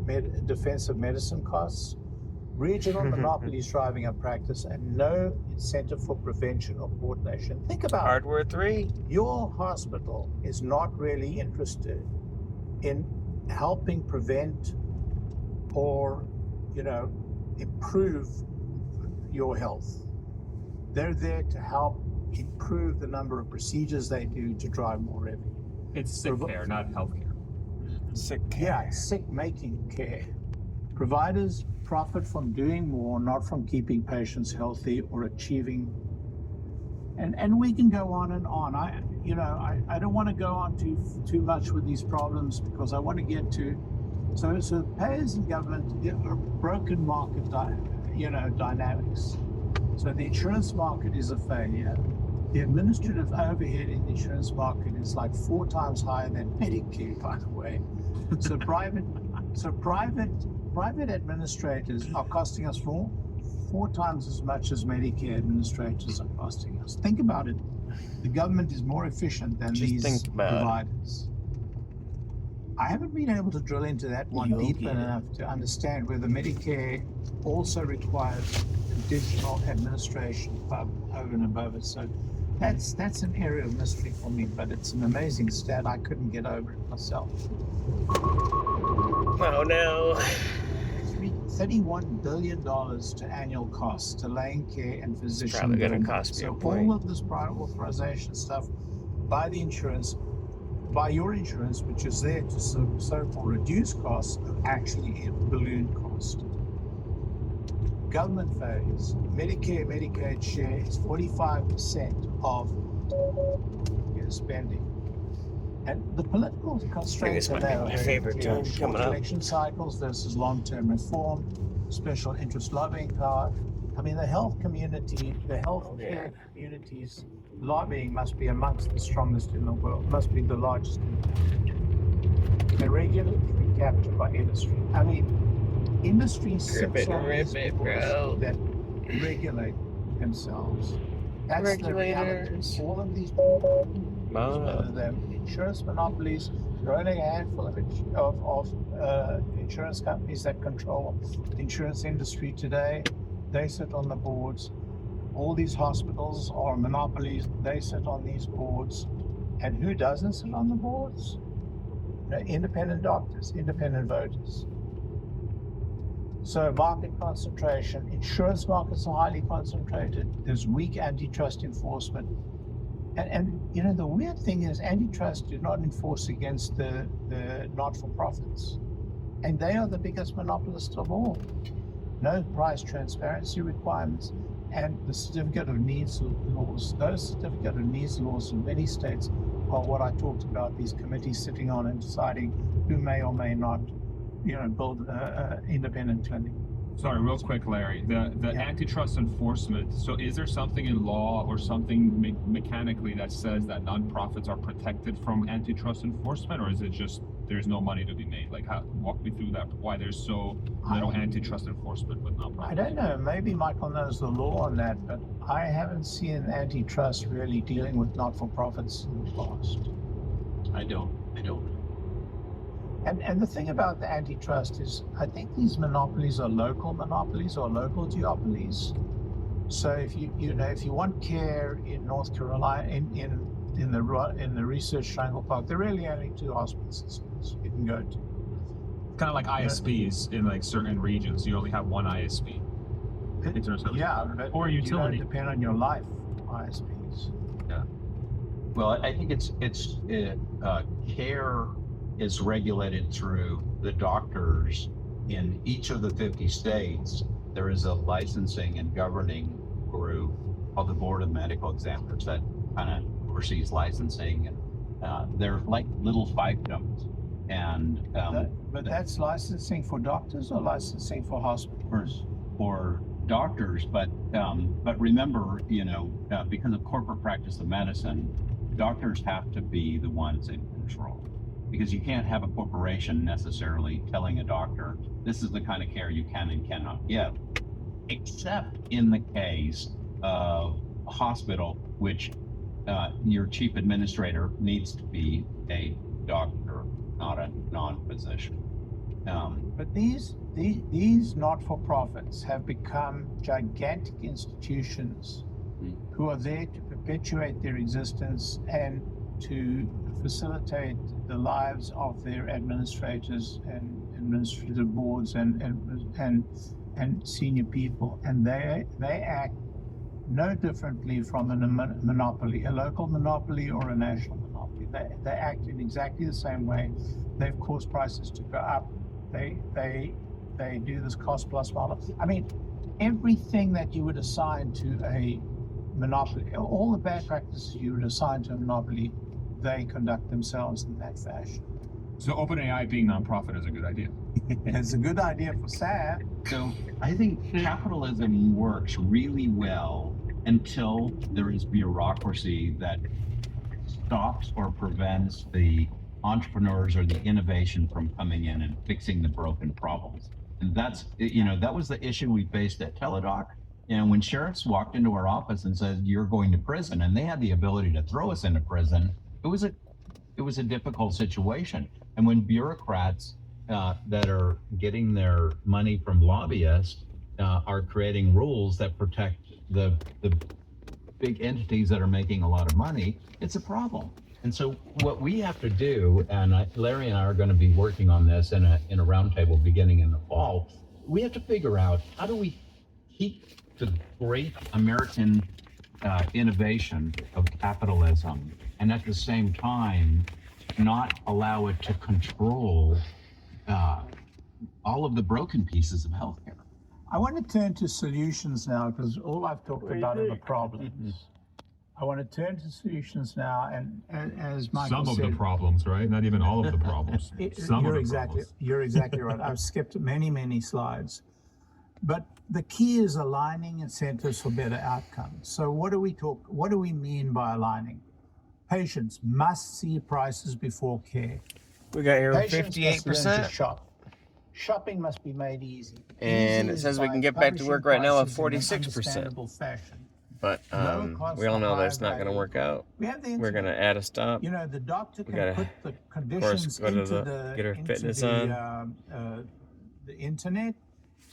in defensive medicine costs, regional monopolies driving up practice, and no incentive for prevention or coordination. Think about Hardware 3. Your hospital is not really interested in helping prevent or, improve your health. They're there to help improve the number of procedures they do to drive more revenue. It's sick care, not healthcare. Sick care. Yeah, sick making care. Providers profit from doing more, not from keeping patients healthy or achieving And we can go on and on. I don't want to go on too much with these problems because I want to get to so payers and government are broken market dynamics. So the insurance market is a failure. The administrative overhead in the insurance market is like 4 times higher than Medicare, by the way. So private administrators are costing us 4 times as much as Medicare administrators are costing us. Think about it. The government is more efficient than these providers. I haven't been able to drill into that one deep enough to understand whether Medicare also requires additional administration over and above it. So that's an area of mystery for me, but it's an amazing stat. I couldn't get over it myself. Oh no. $31 billion to annual costs to laying care and physician. Probably going to cost me a point. All of this prior authorization stuff by your insurance, which is there to so-called reduce costs, actually balloon cost. Government phase, Medicare, Medicaid share is 45% of your spending. And the political constraints are there. My favorite term short coming up. election cycles versus long-term reform, special interest lobbying power. I mean, the health community, the healthcare community's lobbying must be amongst the strongest in the world, must be the largest in the world. They're regularly captured by industry. I mean, industry sits on these boards that regulate themselves. That's the reality. All of these whether they're insurance monopolies, there are only a handful of insurance companies that control the insurance industry today. They sit on the boards. All these hospitals are monopolies. They sit on these boards. And who doesn't sit on the boards? Independent doctors, independent voters. So market concentration, insurance markets are highly concentrated. There's weak antitrust enforcement. And the weird thing is antitrust do not enforce against the not-for-profits. And they are the biggest monopolists of all. No price transparency requirements. And the certificate of needs laws, those certificate of needs laws in many states are what I talked about, these committees sitting on and deciding who may or may not build independent clinic. Sorry, real quick, Larry. The antitrust enforcement. So, is there something in law or something mechanically that says that nonprofits are protected from antitrust enforcement, or is it just there's no money to be made? Like, walk me through that. Why there's so little antitrust enforcement with nonprofits? I don't know. Maybe Michael knows the law on that, but I haven't seen antitrust really dealing with not-for-profits in the past. I don't. And the thing about the antitrust is, I think these monopolies are local monopolies or local duopolies. So if you want care in North Carolina, in the Research Triangle Park, there are really only 2 hospital systems you can go to. Kind of like ISPs in like certain regions. You only have one ISP. Yeah, but or utility. You don't depend on your life, ISPs. Yeah. Well, I think it's care is regulated through the doctors in each of the 50 states. There is a licensing and governing group called the Board of Medical Examiners that kind of oversees licensing, and they're like little fiefdoms. And but that's licensing for doctors or licensing for hospitals? For doctors, but remember, because of corporate practice of medicine, doctors have to be the ones in control. Because you can't have a corporation necessarily telling a doctor, this is the kind of care you can and cannot give, except in the case of a hospital, which your chief administrator needs to be a doctor, not a non-physician. But these not-for-profits have become gigantic institutions who are there to perpetuate their existence and to facilitate the lives of their administrators and administrative boards and senior people, and they act no differently from a monopoly, a local monopoly or a national monopoly. They act in exactly the same way. They've caused prices to go up. They do this cost plus model. I mean, everything that you would assign to a monopoly. All the bad practices you would assign to a monopoly, they conduct themselves in that fashion. So OpenAI being nonprofit is a good idea. It's a good idea for Sam. So I think capitalism works really well until there is bureaucracy that stops or prevents the entrepreneurs or the innovation from coming in and fixing the broken problems. And that's, that was the issue we faced at Teladoc. And when sheriffs walked into our office and said, "You're going to prison," and they had the ability to throw us into prison, it was a difficult situation. And when bureaucrats that are getting their money from lobbyists are creating rules that protect the big entities that are making a lot of money, it's a problem. And so what we have to do, and Larry and I are going to be working on this in a roundtable beginning in the fall, we have to figure out how do we keep the great American innovation of capitalism and at the same time not allow it to control all of the broken pieces of healthcare. I want to turn to solutions now because all I've talked about are the problems. I want to turn to solutions now, and as Michael Some of said, the problems, right? Not even all of the problems. Some of the problems. You're exactly right. I've skipped many slides. But the key is aligning incentives for better outcomes. So what do we mean by aligning? Patients must see prices before care. We got here Patients must learn to 58%. shop. Shopping must be made easy. And Easy it is says we by can get back to work right now with publishing prices in an 46%. understandable fashion. But Low cost we all for know high that's not going to value. work out. We have the We're going to internet. add a stop. You know, the doctor We can gotta, put the of course, conditions go to into get our fitness on. the internet,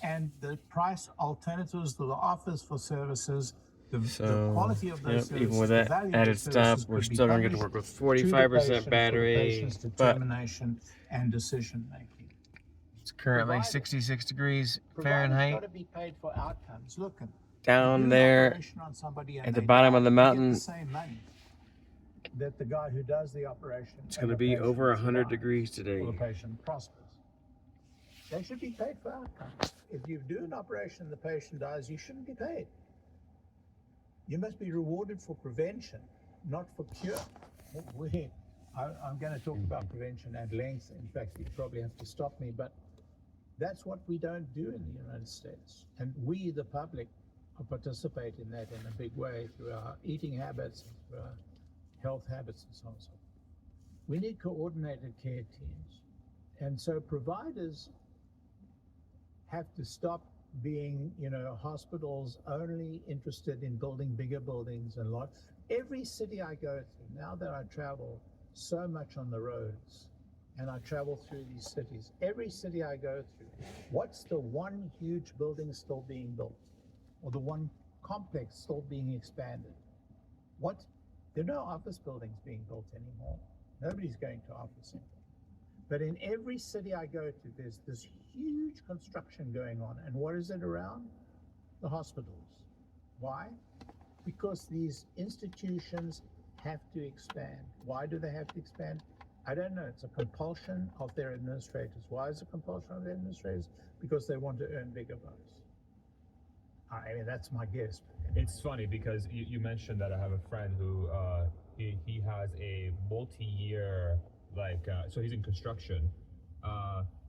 and the price alternatives to the offers for services, the quality of those services, even with the that value of added those stop, services we're could be still going to get to published work with to the 45% patient for the battery. patient's But determination and decision making. it's currently Providers. 66 degrees Providers Fahrenheit. got to be paid for outcomes. Look, you Down do an there operation on somebody and at the they bottom die, of the you get mountain, the same money that the guy who does the operation. it's and going to the be patient over 100 survives, degrees or today. the patient prospers. They should be paid for outcomes. If you do an operation and the patient dies, you shouldn't be paid. You must be rewarded for prevention, not for cure. I'm going to talk about prevention at length. In fact, you probably have to stop me, but that's what we don't do in the United States. And we, the public, participate in that in a big way through our eating habits, through our health habits, and so on and so forth. We need coordinated care teams. And so providers have to stop being, hospitals only interested in building bigger buildings and lots. Every city I go through, now that I travel so much on the roads and I travel through these cities, every city I go through, what's the one huge building still being built? Or the one complex still being expanded? There are no office buildings being built anymore. Nobody's going to office anymore. But in every city I go to, there's this huge construction going on. And what is it around? The hospitals. Why? Because these institutions have to expand. Why do they have to expand? I don't know. It's a compulsion of their administrators. Why is it a compulsion of their administrators? Because they want to earn bigger bucks. I mean, that's my guess. It's funny because you mentioned that I have a friend who he has a multi-year so he's in construction.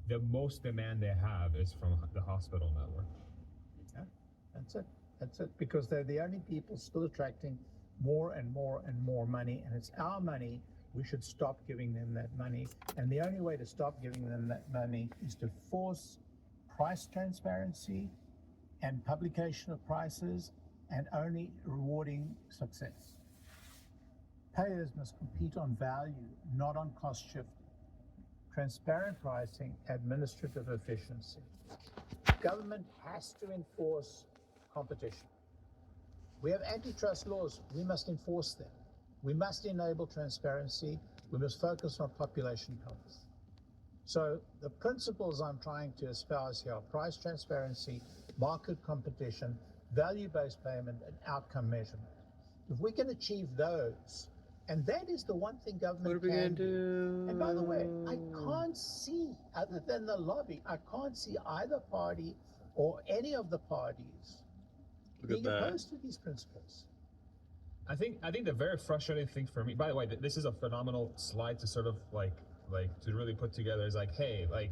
The most demand they have is from the hospital network. Yeah, that's it. Because they're the only people still attracting more and more and more money, and it's our money. We should stop giving them that money. And the only way to stop giving them that money is to force price transparency and publication of prices, and only rewarding success. Payers must compete on value, not on cost shifting. Transparent pricing, administrative efficiency. Government has to enforce competition. We have antitrust laws, we must enforce them. We must enable transparency, we must focus on population health. So the principles I'm trying to espouse here are price transparency, market competition, value-based payment, and outcome measurement. If we can achieve those, and that is the one thing government can do. And by the way, I can't see, other than the lobby, I can't see either party or any of the parties being opposed to these principles. I think the very frustrating thing for me, by the way, this is a phenomenal slide to sort of like to really put together, is like, hey, like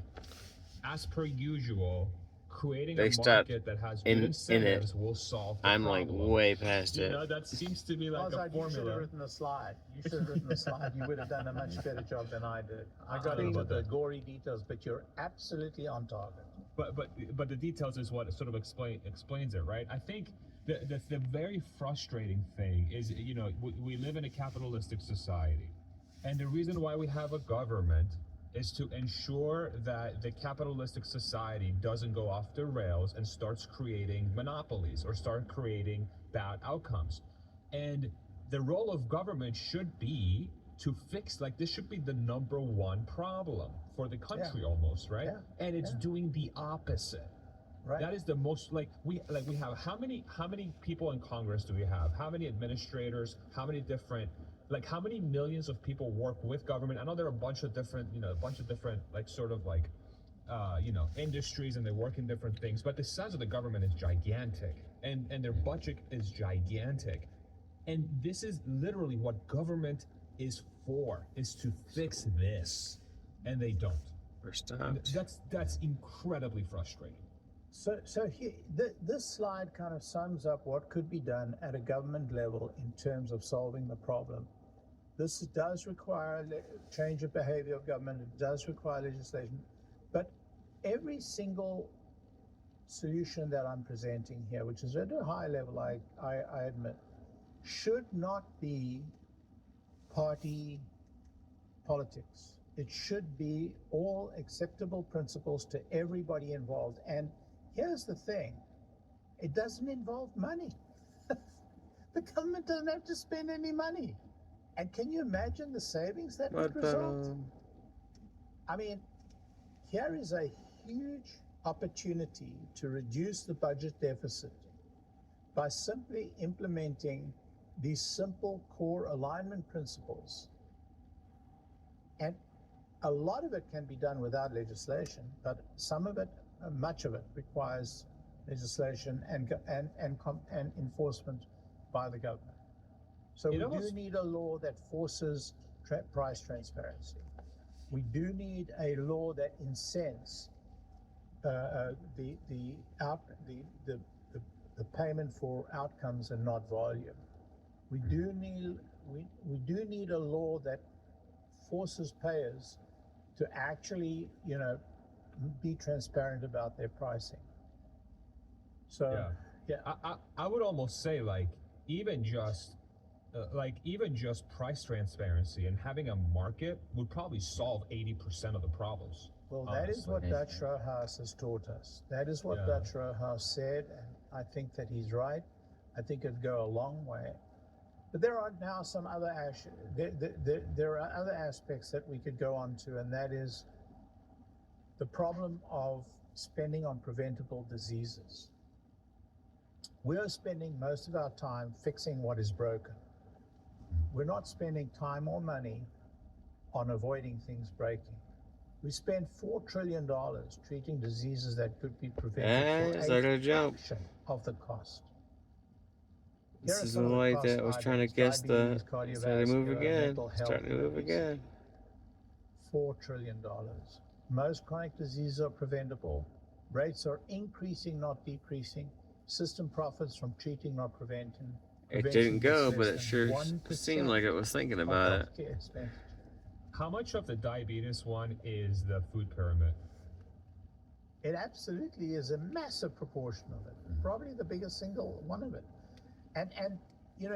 as per usual, creating They a stopped market that has in good it. incentives will solve the I'm problem. like way past You it. know, that seems to be like a Farzad, you should have formula. written a slide. You should have written a slide. You would have done a much better job than I did. I got don't know into about the that. gory details, but you're absolutely on target. But the details is what sort of explains it, right? I think the very frustrating thing is, you know, we live in a capitalistic society, and the reason why we have a government is to ensure that the capitalistic society doesn't go off the rails and starts creating monopolies or start creating bad outcomes. And the role of government should be to fix, like, this should be the number one problem for the country, almost, right? Yeah. And it's doing the opposite. Right. That is the most, we have, how many people in Congress do we have? How many administrators? How many different, how many millions of people work with government? I know there are a bunch of different, industries, and they work in different things, but the size of the government is gigantic, and their budget is gigantic. And this is literally what government is for, is to fix this, and they don't. We're stopped. That's incredibly frustrating. So here, this slide kind of sums up what could be done at a government level in terms of solving the problem. This does require change of behavior of government. It does require legislation, but every single solution that I'm presenting here, which is at a high level, I admit, should not be party politics. It should be all acceptable principles to everybody involved. And here's the thing, it doesn't involve money. The government doesn't have to spend any money. And can you imagine the savings that would result? I mean, here is a huge opportunity to reduce the budget deficit by simply implementing these simple core alignment principles. And a lot of it can be done without legislation, but some of it, much of it, requires legislation and enforcement by the government. So we do need a law that forces price transparency. We do need a law that incents the payment for outcomes and not volume. We do need a law that forces payers to actually, be transparent about their pricing. So, I would almost say even just price transparency and having a market would probably solve 80% of the problems. Well, that is what Dutch Row House has taught us. That is what Dutch Row House said, and I think that he's right. I think it'd go a long way. But there are now some other there are other aspects that we could go on to, and that is the problem of spending on preventable diseases. We're spending most of our time fixing what is broken. We're not spending time or money on avoiding things breaking. We spend $4 trillion treating diseases that could be prevented for a fraction of the cost. This is the light that was trying to guess the. Starting to move again. Starting to move again. $4 trillion. Most chronic diseases are preventable. Rates are increasing, not decreasing. System profits from treating, not preventing. It didn't go, but it sure seemed like it was thinking about it. How much of the diabetes one is the food pyramid? It absolutely is a massive proportion of it. Probably the biggest single one of it. And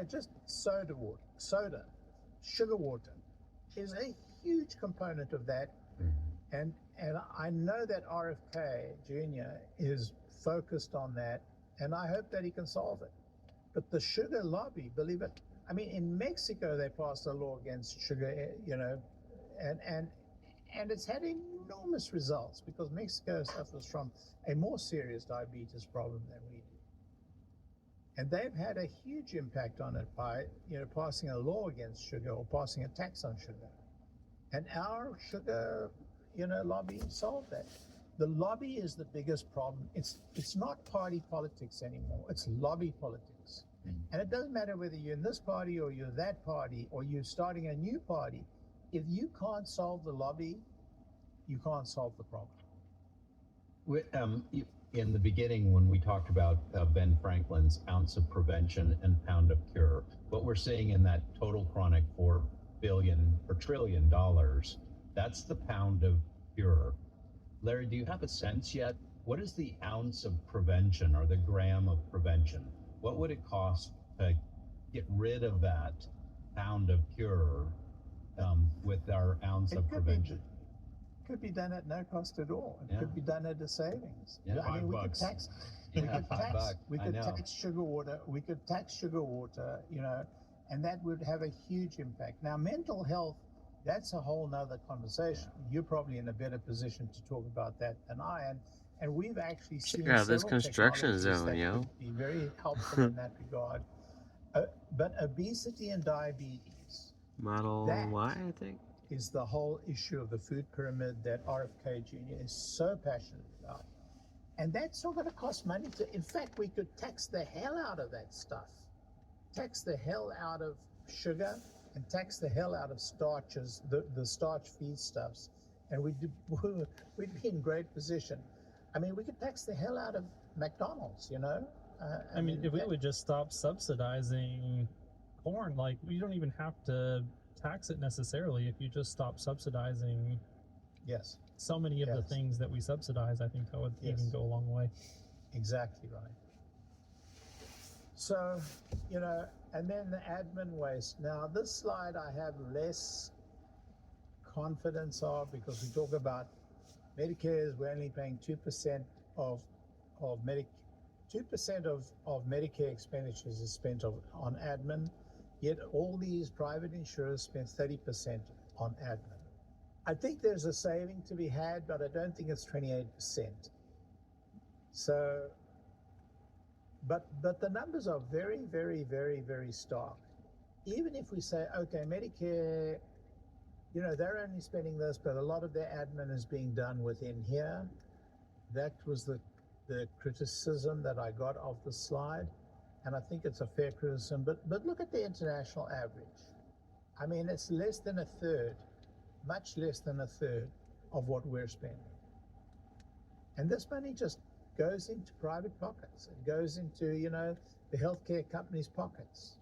just soda, sugar water is a huge component of that. And I know that RFK Jr. is focused on that, and I hope that he can solve it. But the sugar lobby, believe it, I mean, in Mexico, they passed a law against sugar, and it's had enormous results because Mexico suffers from a more serious diabetes problem than we do. And they've had a huge impact on it by, passing a law against sugar or passing a tax on sugar. And our sugar, lobby solved that. The lobby is the biggest problem. It's not party politics anymore. It's lobby politics. And it doesn't matter whether you're in this party or you're that party or you're starting a new party. If you can't solve the lobby, you can't solve the problem. In the beginning, when we talked about Ben Franklin's ounce of prevention and pound of cure, what we're seeing in that total chronic $4 billion or $1 trillion, that's the pound of cure. Larry, do you have a sense yet? What is the ounce of prevention or the gram of prevention? What would it cost to get rid of that pound of cure with our ounce of prevention? Could be done at no cost at all. It could be done at a savings. Yeah. I mean, we could $5. tax. We could tax sugar water. We could tax sugar water. You know, and that would have a huge impact. Now, mental health, that's a whole nother conversation. You're probably in a better position to talk about that than I am. And we've actually seen Check out this several construction technologies zone, that yo. could be very helpful in that regard. But obesity and diabetes, Model that Y, I think. is the whole issue of the food pyramid that RFK Jr. is so passionate about. And that's not going to cost money to, in fact, we could tax the hell out of that stuff. Tax the hell out of sugar and tax the hell out of starches, the starch feedstuffs. And we'd be in great position. I mean, we could tax the hell out of McDonald's, you know? I mean, if we would just stop subsidizing corn, like, you don't even have to tax it necessarily. If you just stop subsidizing Yes, so many of the things that we subsidize, I think that would even go a long way. exactly right. So, you know, and then the admin waste. Now, this slide I have less confidence of because we talk about Medicare, we're only paying 2% of Medicare. 2% of Medicare expenditures is spent on admin, yet all these private insurers spend 30% on admin. I think there's a saving to be had, but I don't think it's 28%. So, but the numbers are very, very, very, very stark. Even if we say, okay, Medicare, you know, they're only spending this, but a lot of their admin is being done within here. That was the criticism that I got of the slide, and I think it's a fair criticism. But look at the international average. I mean, it's less than a third, much less than a third of what we're spending. And this money just goes into private pockets. It goes into, you know, the healthcare companies' pockets.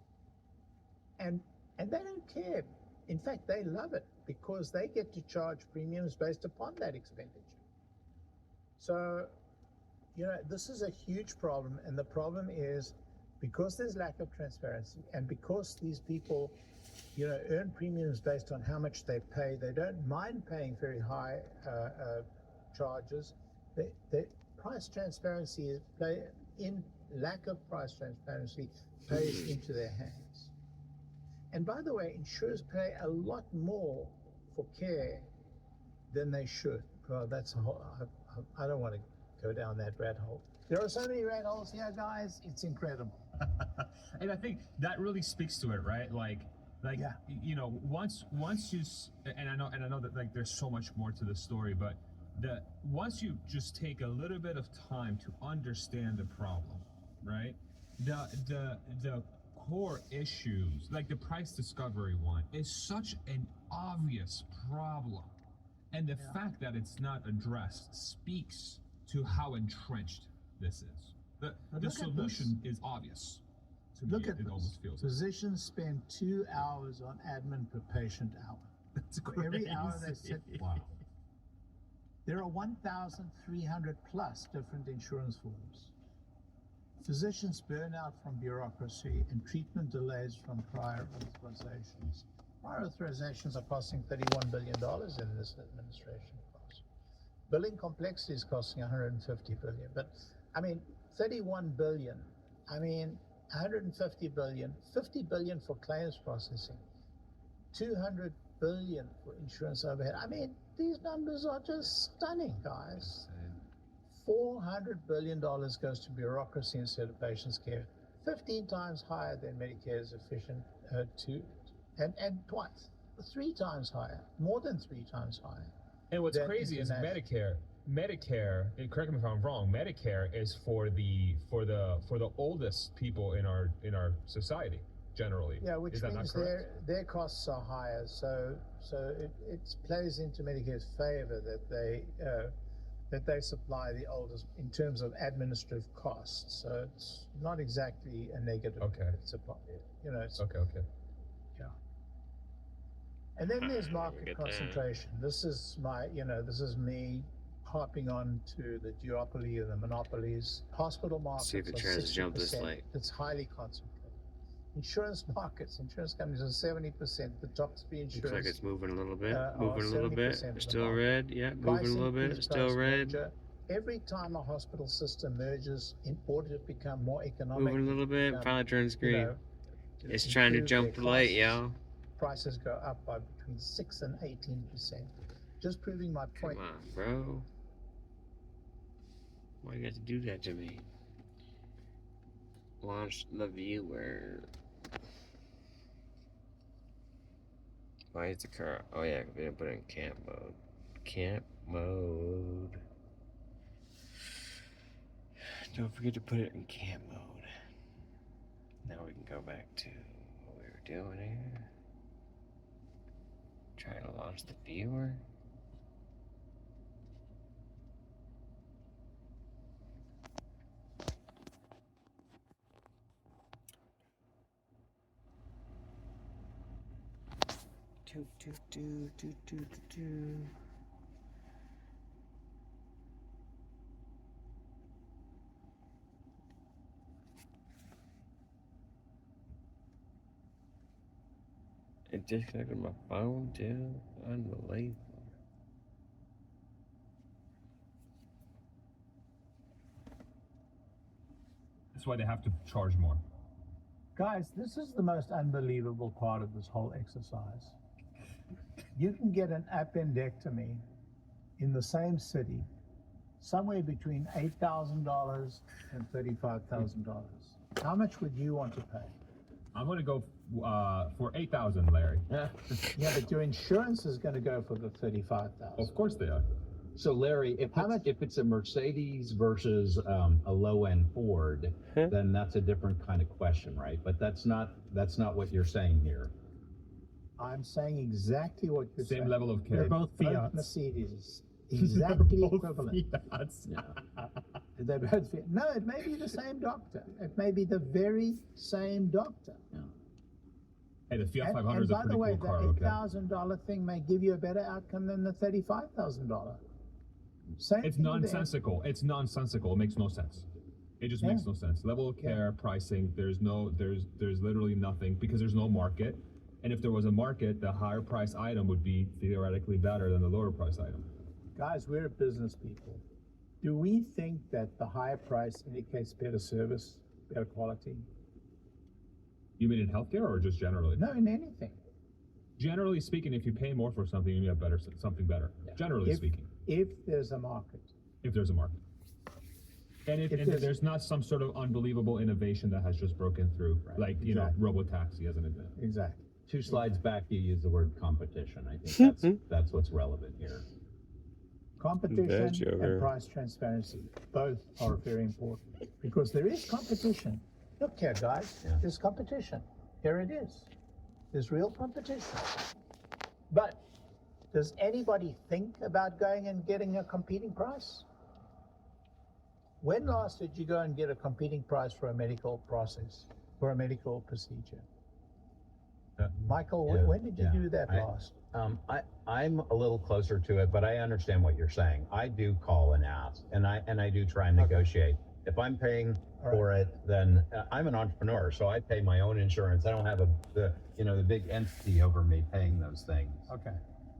And they don't care. In fact, they love it because they get to charge premiums based upon that expenditure. So, you know, this is a huge problem, and the problem is because there's lack of transparency and because these people, you know, earn premiums based on how much they pay, they don't mind paying very high charges. The price transparency lack of price transparency pays into their hands. And by the way, insurers pay a lot more for care than they should. Well, that's a whole, I don't want to go down that rat hole. There are so many rat holes here, guys. It's incredible. And I think that really speaks to it, right? Like Yeah. you know, once you and I know that like there's so much more to the story, but once you just take a little bit of time to understand the problem, right? The core issues, like the price discovery one, is such an obvious problem, and the fact that it's not addressed speaks to how entrenched this is. The solution is obvious. To me, Look at it this. almost feels. Physicians spend 2 hours on admin per patient hour. That's For every hour they crazy. sit. Wow. There are 1,300 plus different insurance forms. Physicians burn out from bureaucracy and treatment delays from prior authorizations. Prior authorizations are costing $31 billion in this administration. Billing complexity is costing $150 billion. But I mean, 31 billion. I mean, 150 billion, 50 billion for claims processing, 200 billion for insurance overhead. I mean, these numbers are just stunning, guys. $400 billion goes to bureaucracy instead of patients' care, 15 times higher than Medicare's efficient and twice, 3 times higher, more than 3 times higher. And what's than crazy is international. Medicare. Medicare, and correct me if I'm wrong, Medicare is for the oldest people in our society generally. Yeah, which is that means not correct? their costs are higher. So it plays into Medicare's favor that they supply the oldest in terms of administrative costs. So it's not exactly a negative. Okay. It's a, it's, Okay. yeah. And then there's Get market that. concentration. This is this is me hopping on to the duopoly and the monopolies. Hospital markets See if it are tries to jump this 60%. light. It's highly concentrated. Insurance markets, insurance companies are 70%. The top three insurers. Looks like it's moving a little bit. are Moving a little bit. 70% of the Still market. red. Yeah, moving a Price little bit. increase, Still price red. merger. Every time a hospital system merges in order to become more economic, Moving a little bit. Finally turns green. It's trying to improve jump their the light, costs, y'all. prices go up by between 6 and 18%. Just proving my point. Come on, bro. Why you got to do that to me? Launch the viewer. Why is the car? Oh yeah, we didn't put it in camp mode. Camp mode. Don't forget to put it in camp mode. Now we can go back to what we were doing here. Trying to launch the viewer. Do. It disconnected my phone too. Unbelievable. That's why they have to charge more. Guys, this is the most unbelievable part of this whole exercise. You can get an appendectomy in the same city somewhere between $8,000 and $35,000. How much would you want to pay? I'm going to go for 8,000, Larry. Yeah, but your insurance is going to go for the $35,000. Of course they are. So Larry, if it's a Mercedes versus a low-end Ford, then that's a different kind of question, right? But that's not what you're saying here. I'm saying exactly what you're saying. Same level of care. They're both Fiats. Mercedes. Exactly Both equivalent. Fiats. Yeah. They're both Fiat. No, it may be the same doctor. It may be the very same doctor. Hey, the Fiat And 500 is a by pretty the way, cool car. the Okay. $8,000 thing may give you a better outcome than the $35,000. Same It's thing with the- nonsensical. It's nonsensical. It makes no sense. It just makes no sense. Level of care, pricing. There's literally nothing because there's no market. And if there was a market, the higher price item would be theoretically better than the lower price item. Guys, we're business people. Do we think that the higher price indicates better service, better quality? You mean in healthcare or just generally? No, in anything. Generally speaking, if you pay more for something, you have something better. Yeah. Generally speaking, If there's a market. if there's a market. And if there's- there's not some sort of unbelievable innovation that has just broken through, Right, like, exactly. robotaxi as an example. Exactly. 2 slides back, you use the word competition. I think that's what's relevant here. Competition Joker. and price transparency, both are very important because there is competition. Look here, guys, there's competition. Here it is. There's real competition. But does anybody think about going and getting a competing price? When last did you go and get a competing price for a medical process, for a medical procedure? Michael, Yeah, when did you yeah. do that last? I'm a little closer to it, but I understand what you're saying. I do call and ask, and I do try and negotiate. If I'm paying for it, then I'm an entrepreneur, so I pay my own insurance. I don't have the big entity over me paying those things. Okay.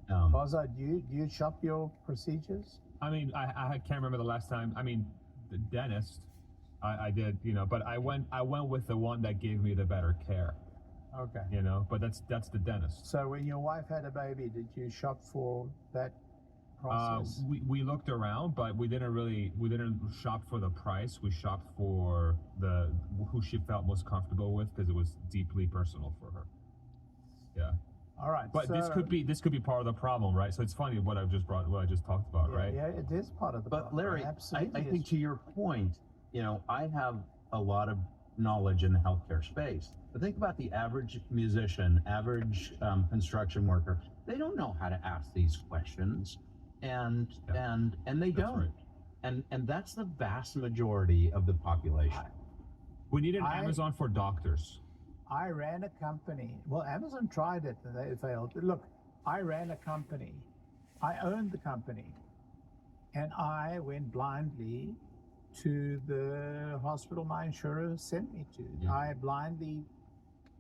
Farzad, do you shop your procedures? I mean, I can't remember the last time. I mean, the dentist, I did, but I went with the one that gave me the better care. Okay. But that's the dentist. So when your wife had a baby, did you shop for that process? We looked around, but we didn't shop for the price. We shopped for who she felt most comfortable with because it was deeply personal for her. Yeah. All All right. But so, this could be part of the problem, right? So it's funny what I just talked about, right? Yeah, it is part of the But problem. Larry, Absolutely I think is. to your point, I have a lot of knowledge in the healthcare space. But think about the average musician, average construction worker. They don't know how to ask these questions, and they don't. Right. And that's the vast majority of the population. We need an Amazon for doctors. I ran a company. Well, Amazon tried it and they failed. Look, I ran a company. I owned the company. And I went blindly to the hospital my insurer sent me to. Yeah. I blindly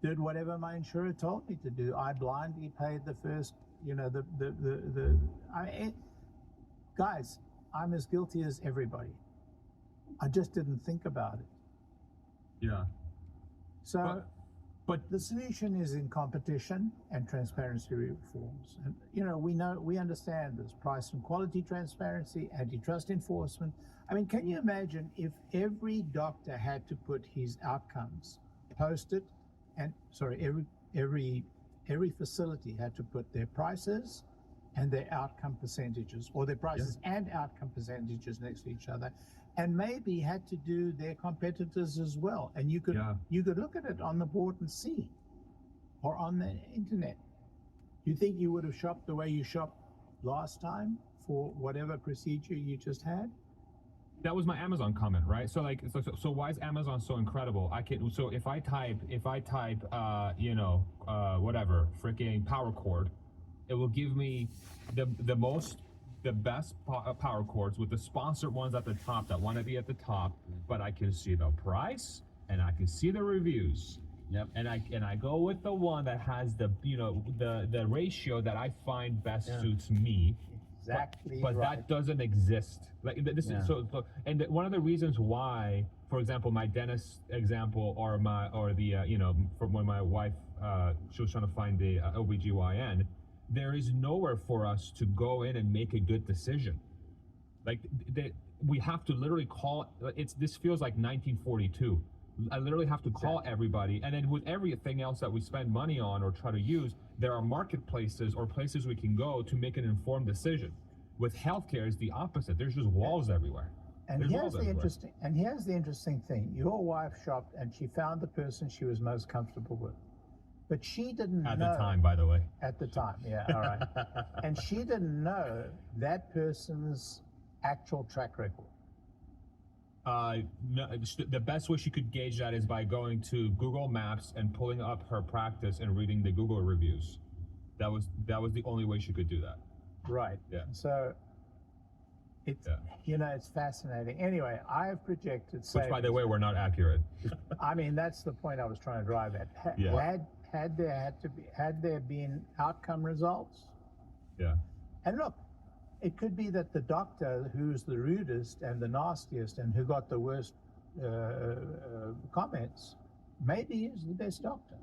did whatever my insurer told me to do. I blindly paid the first, guys, I'm as guilty as everybody. I just didn't think about it. Yeah. So, but the solution is in competition and transparency reforms. And, we understand this price and quality transparency, antitrust enforcement. I mean, can you imagine if every doctor had to put his outcomes posted, and every facility had to put their prices and their outcome percentages, or their prices and outcome percentages next to each other, and maybe had to do their competitors as well. And you could look at it on the board and see, or on the internet. You think you would have shopped the way you shopped last time for whatever procedure you just had? That was my Amazon comment, right? So so why is Amazon so incredible? So if I type whatever freaking power cord, it will give me the best power cords with the sponsored ones at the top that want to be at the top, but I can see the price and I can see the reviews. Yep. And I go with the one that has the ratio that I find best suits me. Exactly. But right. that doesn't exist. Like this is so and one of the reasons why, for example, my dentist example, from when my wife she was trying to find the OBGYN, there is nowhere for us to go in and make a good decision. Like we have to literally call. This feels like 1942. I literally have to call everybody, and then with everything else that we spend money on or try to use, there are marketplaces or places we can go to make an informed decision. With healthcare, it's the opposite. There's just walls everywhere. And here's the interesting thing. Your wife shopped and she found the person she was most comfortable with. But she didn't know. At the time, by the way. At the time, yeah, all right. And she didn't know that person's actual track record. No, the best way she could gauge that is by going to Google Maps and pulling up her practice and reading the Google reviews. That was the only way she could do that. Right. Yeah. So it's fascinating. Anyway, I've projected savings. Which, by the way, were not accurate. I mean, that's the point I was trying to drive at. Had there been outcome results? Yeah. And look, it could be that the doctor who's the rudest and the nastiest and who got the worst comments, maybe is the best doctor.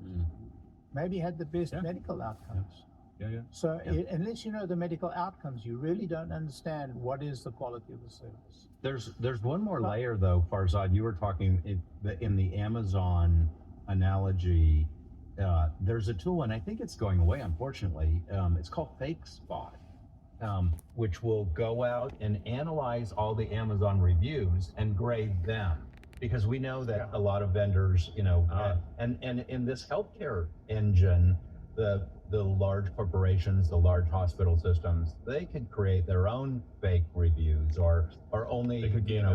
Maybe had the best medical outcomes. Yeah. So unless you know the medical outcomes, you really don't understand what is the quality of the service. There's one more layer though, Farzad. You were talking in the Amazon analogy. There's a tool, and I think it's going away, unfortunately. It's called Fake Spot, which will go out and analyze all the Amazon reviews and grade them, because we know that a lot of vendors, and in this healthcare engine, the large corporations, the large hospital systems, they could create their own fake reviews or only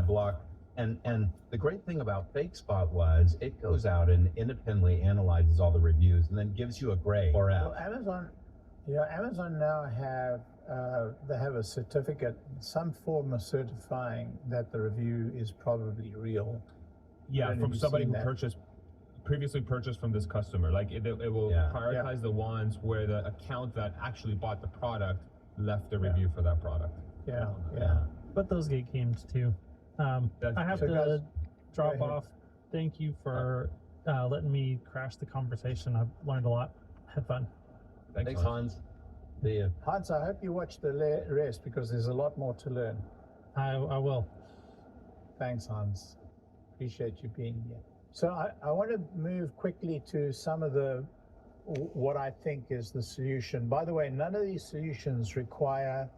block. And the great thing about Fake Spot was it goes out and independently analyzes all the reviews and then gives you a grade or F. Well, Amazon now have a certificate, some form of certifying that the review is probably real. Yeah, from somebody who previously purchased from this customer. Like it will prioritize the ones where the account that actually bought the product left a review for that product. Yeah. But those get gamed too. I have to drop off. Thank you for letting me crash the conversation. I've learned a lot. Had fun. Thanks, Hans. See ya. Hans, I hope you watch the rest because there's a lot more to learn. I will. Thanks, Hans. Appreciate you being here. So I want to move quickly to some of the what I think is the solution. By the way, none of these solutions require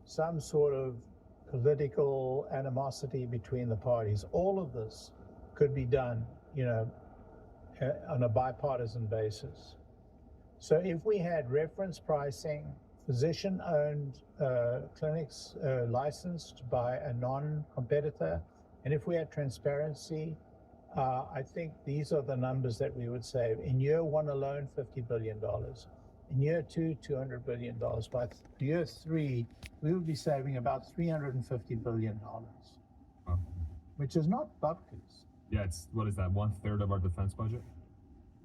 some sort of political animosity between the parties. All of this could be done, on a bipartisan basis. So if we had reference pricing, physician-owned clinics licensed by a non-competitor, and if we had transparency, I think these are the numbers that we would save. In year one alone, $50 billion. In year two, $200 billion. By year three, we would be saving about $350 billion, Wow. which is not bupkis. Yeah, it's, what is that, 1/3 of our defense budget?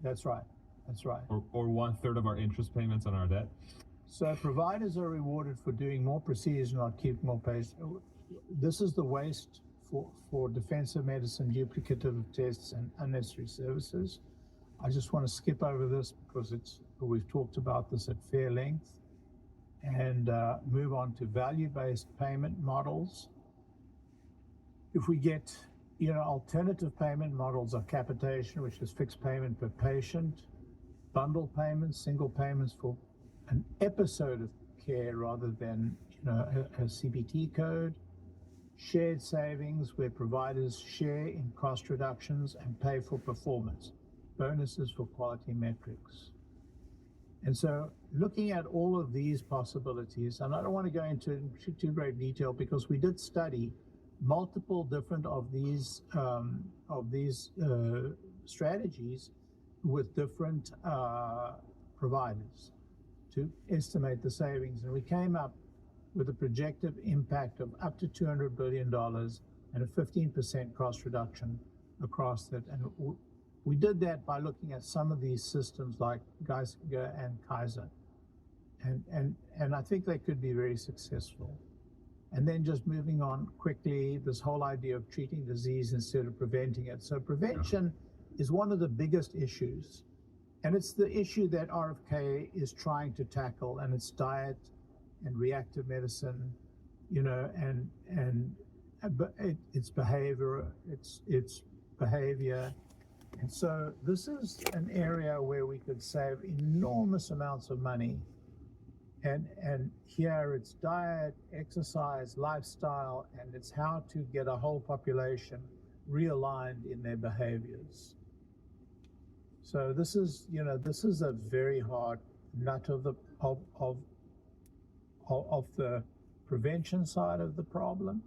That's right. That's right. Or 1/3 of our interest payments on our debt? So providers are rewarded for doing more procedures and not keep more patients. This is the waste for defensive medicine, duplicative tests, and unnecessary services. I just want to skip over this because we've talked about this at fair length, and move on to value-based payment models. If we get, alternative payment models are capitation, which is fixed payment per patient, bundle payments, single payments for an episode of care rather than, a CPT code, shared savings where providers share in cost reductions and pay for performance, bonuses for quality metrics. And so looking at all of these possibilities, and I don't want to go into too great detail because we did study multiple different of these strategies with different providers to estimate the savings, and we came up with a projected impact of up to $200 billion and a 15% cost reduction across that. And we did that by looking at some of these systems like Geisinger and Kaiser, and I think they could be very successful. And then just moving on quickly, this whole idea of treating disease instead of preventing it. So prevention is one of the biggest issues, and it's the issue that RFK is trying to tackle, and it's diet and reactive medicine, it's behavior, it's behavior. And so this is an area where we could save enormous amounts of money. And here it's diet, exercise, lifestyle, and it's how to get a whole population realigned in their behaviors. So this is a very hard nut of the prevention side of the problem,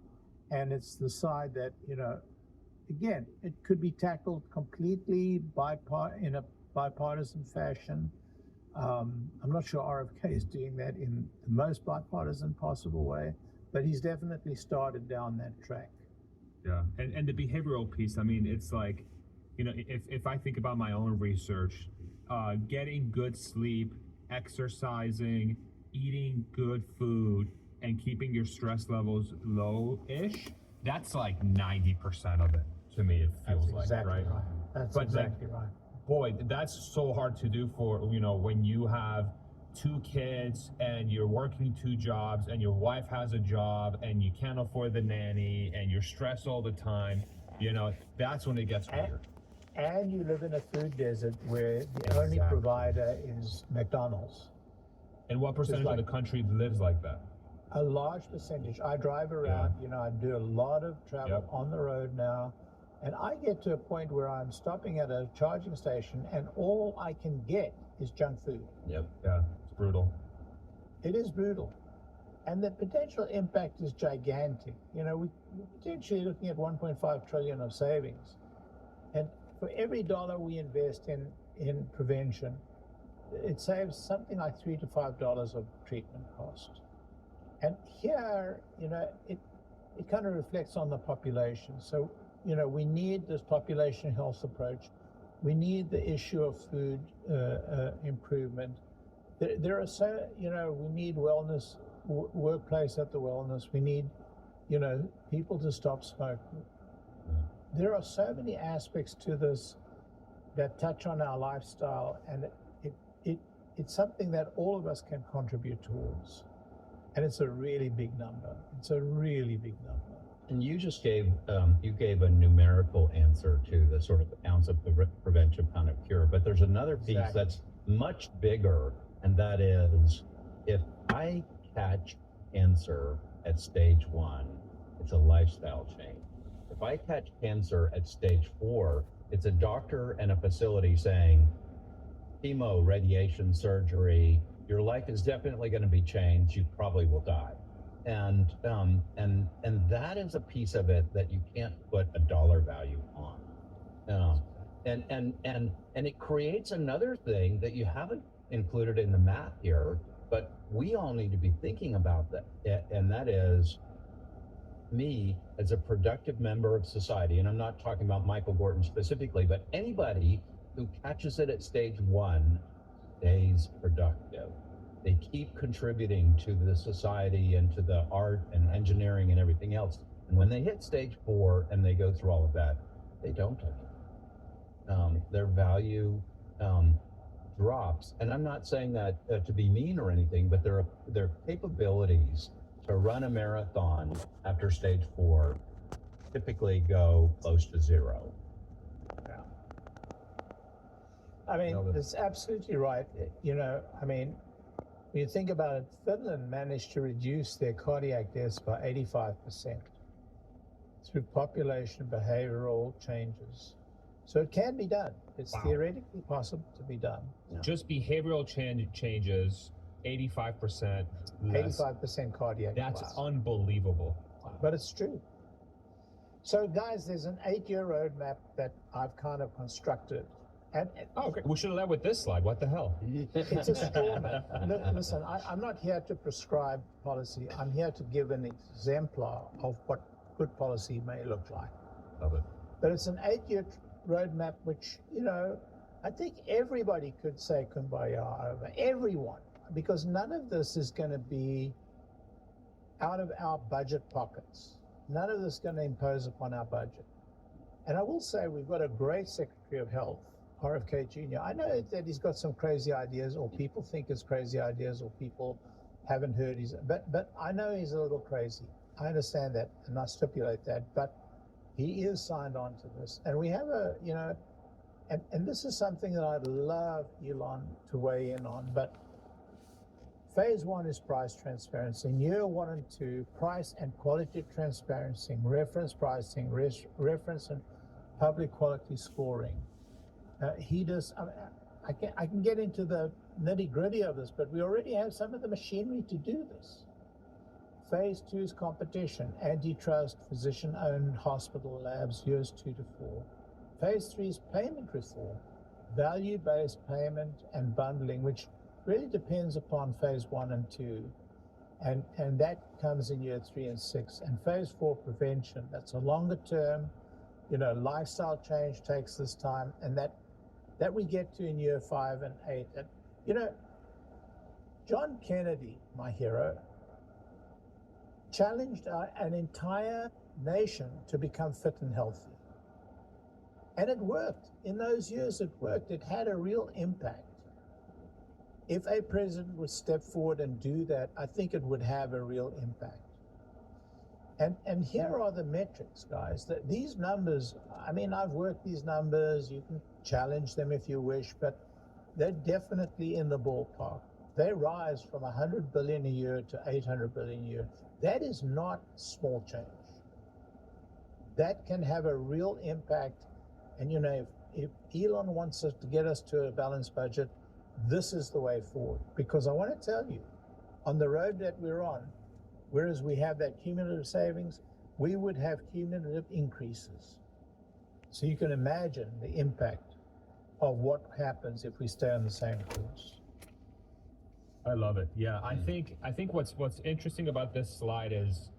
and it's the side that again, it could be tackled completely in a bipartisan fashion. I'm not sure RFK is doing that in the most bipartisan possible way, but he's definitely started down that track. Yeah, and the behavioral piece, I mean, it's like, if I think about my own research, getting good sleep, exercising, eating good food, and keeping your stress levels low-ish, that's like 90% of it, to me, it feels like, exactly right? That's But exactly right. Boy, that's so hard to do for, when you have 2 kids and you're working 2 jobs and your wife has a job and you can't afford the nanny and you're stressed all the time, that's when it gets weird. And you live in a food desert where the only provider is McDonald's. And what percentage of the country lives like that? A large percentage. I drive around, I do a lot of travel on the road now, and I get to a point where I'm stopping at a charging station and all I can get is junk food. Yep. Yeah, it's brutal. It is brutal. And the potential impact is gigantic. We're potentially looking at 1.5 trillion of savings. And for every dollar we invest in prevention, it saves something like $3 to $5 of treatment cost. And here, it kind of reflects on the population. So, we need this population health approach. We need the issue of food improvement. There are we need wellness, workplace at the wellness. We need, people to stop smoking. There are so many aspects to this that touch on our lifestyle, and it's something that all of us can contribute towards. And it's a really big number. It's a really big number. And you just gave a numerical answer to the sort of ounce of prevention, pound of cure. But there's another piece much bigger, and that is, if I catch cancer at stage 1, it's a lifestyle change. If I catch cancer at stage 4, it's a doctor and a facility saying, chemo, radiation, surgery, your life is definitely going to be changed. You probably will die. And that is a piece of it that you can't put a dollar value on. And it creates another thing that you haven't included in the math here, but we all need to be thinking about that. And that is me as a productive member of society. And I'm not talking about Michael Gordon specifically, but anybody who catches it at stage 1 stays productive. They keep contributing to the society and to the art and engineering and everything else. And when they hit stage 4 and they go through all of that, they don't touch it. Their value drops. And I'm not saying that to be mean or anything, but their capabilities to run a marathon after stage 4 typically go close to 0. I mean, it's absolutely right. When you think about it, Finland managed to reduce their cardiac deaths by 85% through population behavioral changes. So it can be done. It's theoretically possible to be done. Just behavioral changes, 85% less. 85% cardiac That's loss. unbelievable. But it's true. So guys, there's an 8-year roadmap that I've kind of constructed. And okay, we should have led with this slide. What the hell? it's a straw man. Listen, I'm not here to prescribe policy. I'm here to give an exemplar of what good policy may look like. Love it. But it's an 8-year roadmap, which, I think everybody could say kumbaya over. Everyone. Because none of this is going to be out of our budget pockets. None of this is going to impose upon our budget. And I will say we've got a great Secretary of Health, RFK Jr. I know that he's got some crazy ideas, or people think it's crazy ideas, or people haven't heard his, but I know he's a little crazy. I understand that, and I stipulate that, but he is signed on to this. And we have and this is something that I'd love Elon to weigh in on, but phase 1 is price transparency. In year 1 and 2, price and quality transparency, reference pricing, reference and public quality scoring. He does. I can get into the nitty gritty of this, but we already have some of the machinery to do this. Phase 2 is competition, antitrust, physician-owned hospital labs, years 2 to 4. Phase 3 is payment reform, value-based payment and bundling, which really depends upon phase 1 and 2. And that comes in year 3 and 6. And phase 4, prevention. That's a longer term, lifestyle change takes this time, and that we get to in year 5 and 8. And, John Kennedy, my hero, challenged an entire nation to become fit and healthy. And it worked. In those years, it worked. It had a real impact. If a president would step forward and do that, I think it would have a real impact. And here are the metrics, guys. That these numbers, I've worked these numbers. You can challenge them if you wish, but they're definitely in the ballpark. They rise from 100 billion a year to 800 billion a year. That is not small change. That can have a real impact. And if Elon wants us to get us to a balanced budget, this is the way forward. Because I want to tell you, on the road that we're on, whereas we have that cumulative savings, we would have cumulative increases. So you can imagine the impact of what happens if we stay on the same course. I love it. Yeah, I think what's interesting about this slide is,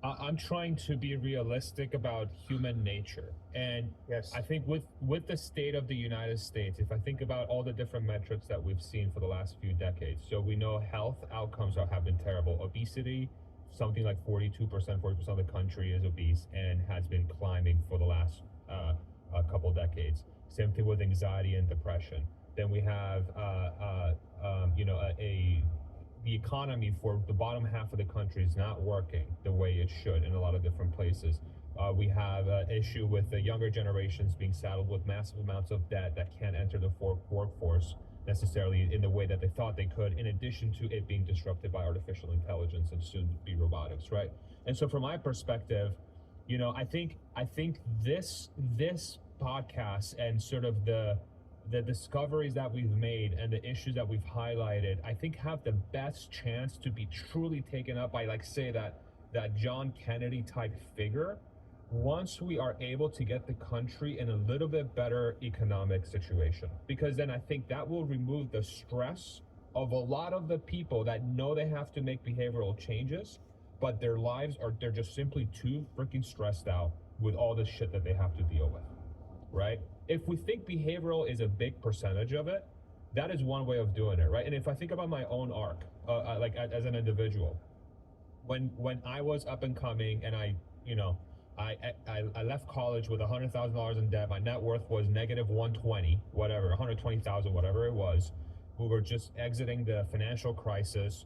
I'm trying to be realistic about human nature. And yes. I think with the state of the United States, if I think about all the different metrics that we've seen for the last few decades, so we know health outcomes have been terrible. Obesity, something like 40% of the country is obese and has been climbing for the last a couple decades. Same thing with anxiety and depression. Then we have, the economy for the bottom half of the country is not working the way it should in a lot of different places. We have an issue with the younger generations being saddled with massive amounts of debt that can't enter the workforce necessarily in the way that they thought they could, in addition to it being disrupted by artificial intelligence and soon to be robotics, right? And so from my perspective, you know, I think this podcast and sort of the discoveries that we've made and the issues that we've highlighted, I think have the best chance to be truly taken up by, like, say, that John Kennedy type figure, once we are able to get the country in a little bit better economic situation. Because then I think that will remove the stress of a lot of the people that know they have to make behavioral changes, but their lives they're just simply too freaking stressed out with all this shit that they have to deal with, right? If we think behavioral is a big percentage of it, that is one way of doing it, right? And if I think about my own arc, like as an individual, when I was up and coming and I left college with $100,000 in debt, my net worth was negative 120, whatever, 120,000, whatever it was. We were just exiting the financial crisis.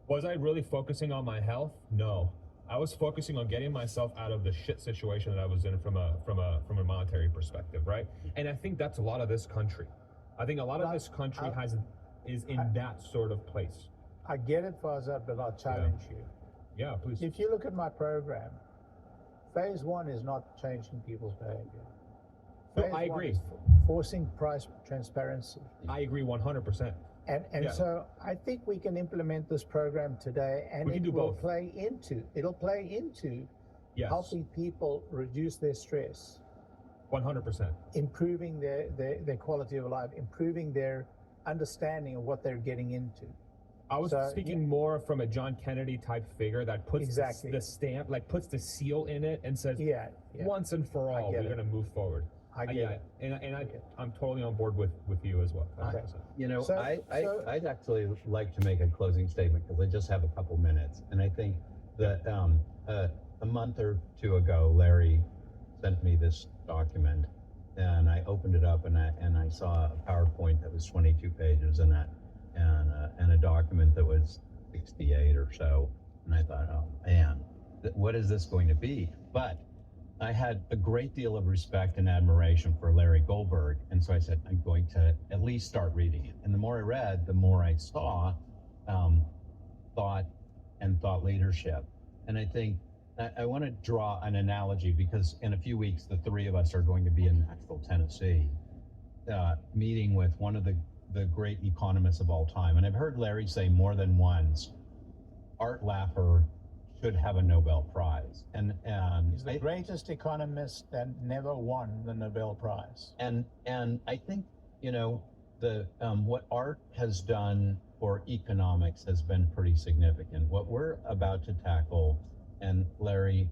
Was I really focusing on my health? No. I was focusing on getting myself out of the shit situation that I was in from a monetary perspective, right? And I think that's a lot of this country. I think a lot of this country is in that sort of place. I get it, Farzad, but I'll challenge you. Yeah, please. If you look at my program, phase one is not changing people's behavior. No, Phase I one agree. is forcing price transparency. I agree 100%. And Yeah. so I think we can implement this program today, and We can do it'll both. play into Yes, helping people reduce their stress, 100%. improving their quality of life, improving their understanding of what they're getting into. I was So, speaking more from a John Kennedy type figure that puts Exactly. the stamp, like puts the seal in it and says, Yeah. once and for all, get we're it. going to move forward. I get Yeah, it. and I'm totally on board with you as well. 100%. You know, So- I'd actually like to make a closing statement because I just have a couple minutes. And I think that a month or two ago, Larry sent me this document, and I opened it up and I saw a PowerPoint that was 22 pages and a document that was 68 or so. And I thought, oh man, what is this going to be? But I had a great deal of respect and admiration for Larry Goldberg. And so I said, I'm going to at least start reading it. And the more I read, the more I saw thought and thought leadership. And I think I want to draw an analogy because in a few weeks, the three of us are going to be in Nashville, Tennessee, meeting with one of the great economists of all time. And I've heard Larry say more than once, Art Laffer should have a Nobel Prize. And He's the greatest economist that never won the Nobel Prize. And I think, you know, the what Art has done for economics has been pretty significant. What we're about to tackle, and Larry,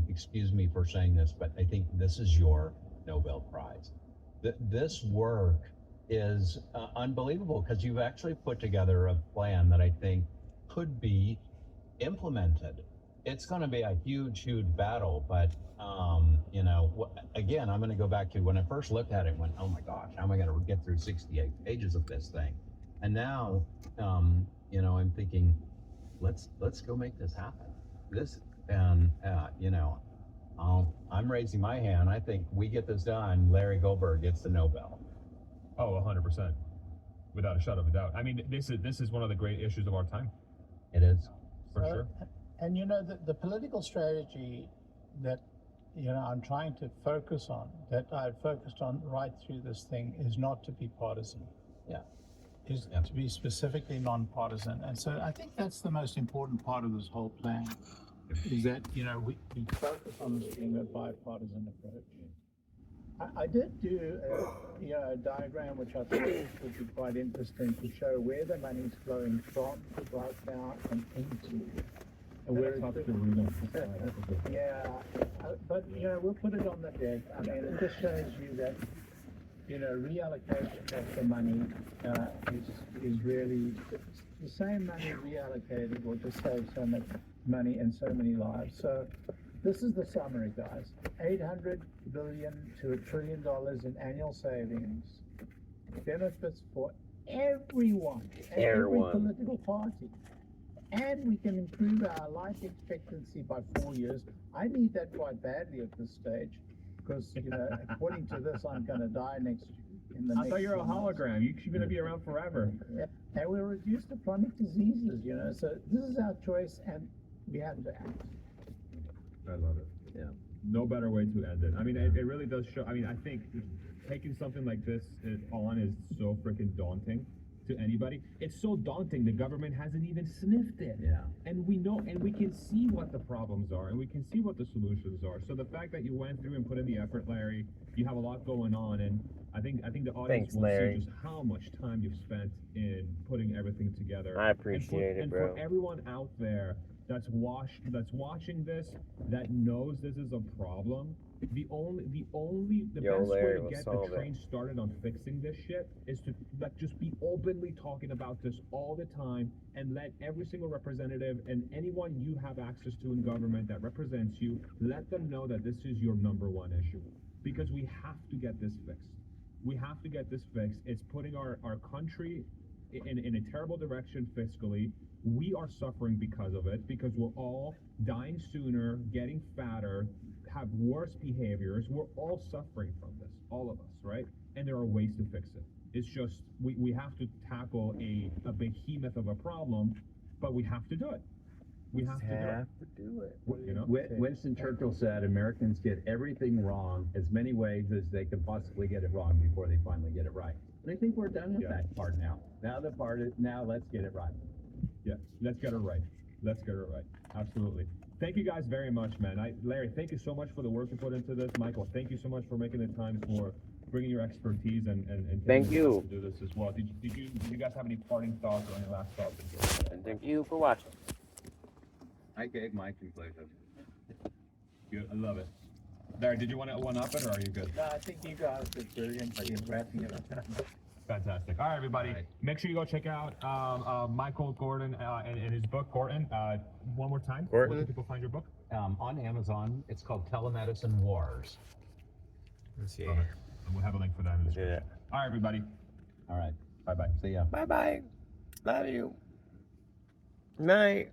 excuse me for saying this, but I think this is your Nobel Prize. This work is unbelievable because you've actually put together a plan that I think could be implemented. It's going to be a huge battle, but you know, again, I'm going to go back to when I first looked at it and went, oh my gosh, how am I going to get through 68 pages of this thing? And now, you know, I'm thinking, let's go make this happen. You know, I'm raising my hand. I think we get this done. Larry Goldberg gets the Nobel. Oh, 100%. Without a shadow of a doubt. I mean, this is one of the great issues of our time. It is. For sure. And you know, the political strategy that, you know, I'm trying to focus on, that I've focused on right through this thing, is not to be partisan. Yeah. Is to be specifically nonpartisan. And so I think that's the most important part of this whole plan, is that, you know, we focus on this being a bipartisan approach. I did do a diagram which I thought would be quite interesting to show where the money's flowing from right now and into. And where but you know, we'll put it on the deck. I mean, it just shows you that, you know, reallocation of the money is really the same money reallocated will just save so much money and so many lives. So this is the summary, guys. $800 billion to $1 trillion in annual savings, benefits for everyone, and every political party. and we can improve our life expectancy by 4 years. I need that quite badly at this stage because, according to this, I'm going to die in the next. I thought you're a 4 months. hologram. You're going to be around forever. Yeah. And we'll reduce the chronic diseases, So this is our choice, and we have to act. I love it. Yeah. No better way to end it. I mean, it really does show. I mean, I think taking something like this on is so freaking daunting to anybody. It's so daunting. The government hasn't even sniffed it. Yeah. And we know, and we can see what the problems are, and we can see what the solutions are. So the fact that you went through and put in the effort, Larry, you have a lot going on, and I think the audience Thanks, will Larry. see just how much time you've spent in putting everything together. I appreciate it, bro. And for everyone out there that's watching this, that knows this is a problem, the best way Larry to will get solve the train started on fixing this shit is to just be openly talking about this all the time, and let every single representative and anyone you have access to in government that represents you, let them know that this is your number one issue, because we have to get this fixed. We have to get this fixed. It's putting our country in a terrible direction fiscally. We are suffering because of it, because we're all dying sooner, getting fatter, have worse behaviors. We're all suffering from this, all of us, right? And there are ways to fix it. It's just we have to tackle a behemoth of a problem, but we have to do it. We have to do it. Winston Churchill said Americans get everything wrong as many ways as they can possibly get it wrong before they finally get it right. And I think we're done with that part now. Now let's get it right. Yeah, let's get it right. Let's get it right. Absolutely. Thank you guys very much, man. Larry, thank you so much for the work you put into this. Michael, thank you so much for making the time for bringing your expertise and Thank you to do this as well. Did you guys have any parting thoughts or any last thoughts? And thank you for watching. I gave my conclusion. Good, I love it. Larry, did you want to one up it, or are you good? No, I think you guys did brilliant in wrapping it up. Fantastic. All right, everybody. Right. Make sure you go check out Michael Gordon and his book, Gorton. One more time. Gorton. Where can people find your book? On Amazon, it's called Telemedicine Wars. Let's see. Love it. And we'll have a link for that in the Yeah. description. All right, everybody. All right. Bye-bye. See ya. Bye bye. Love you. Night.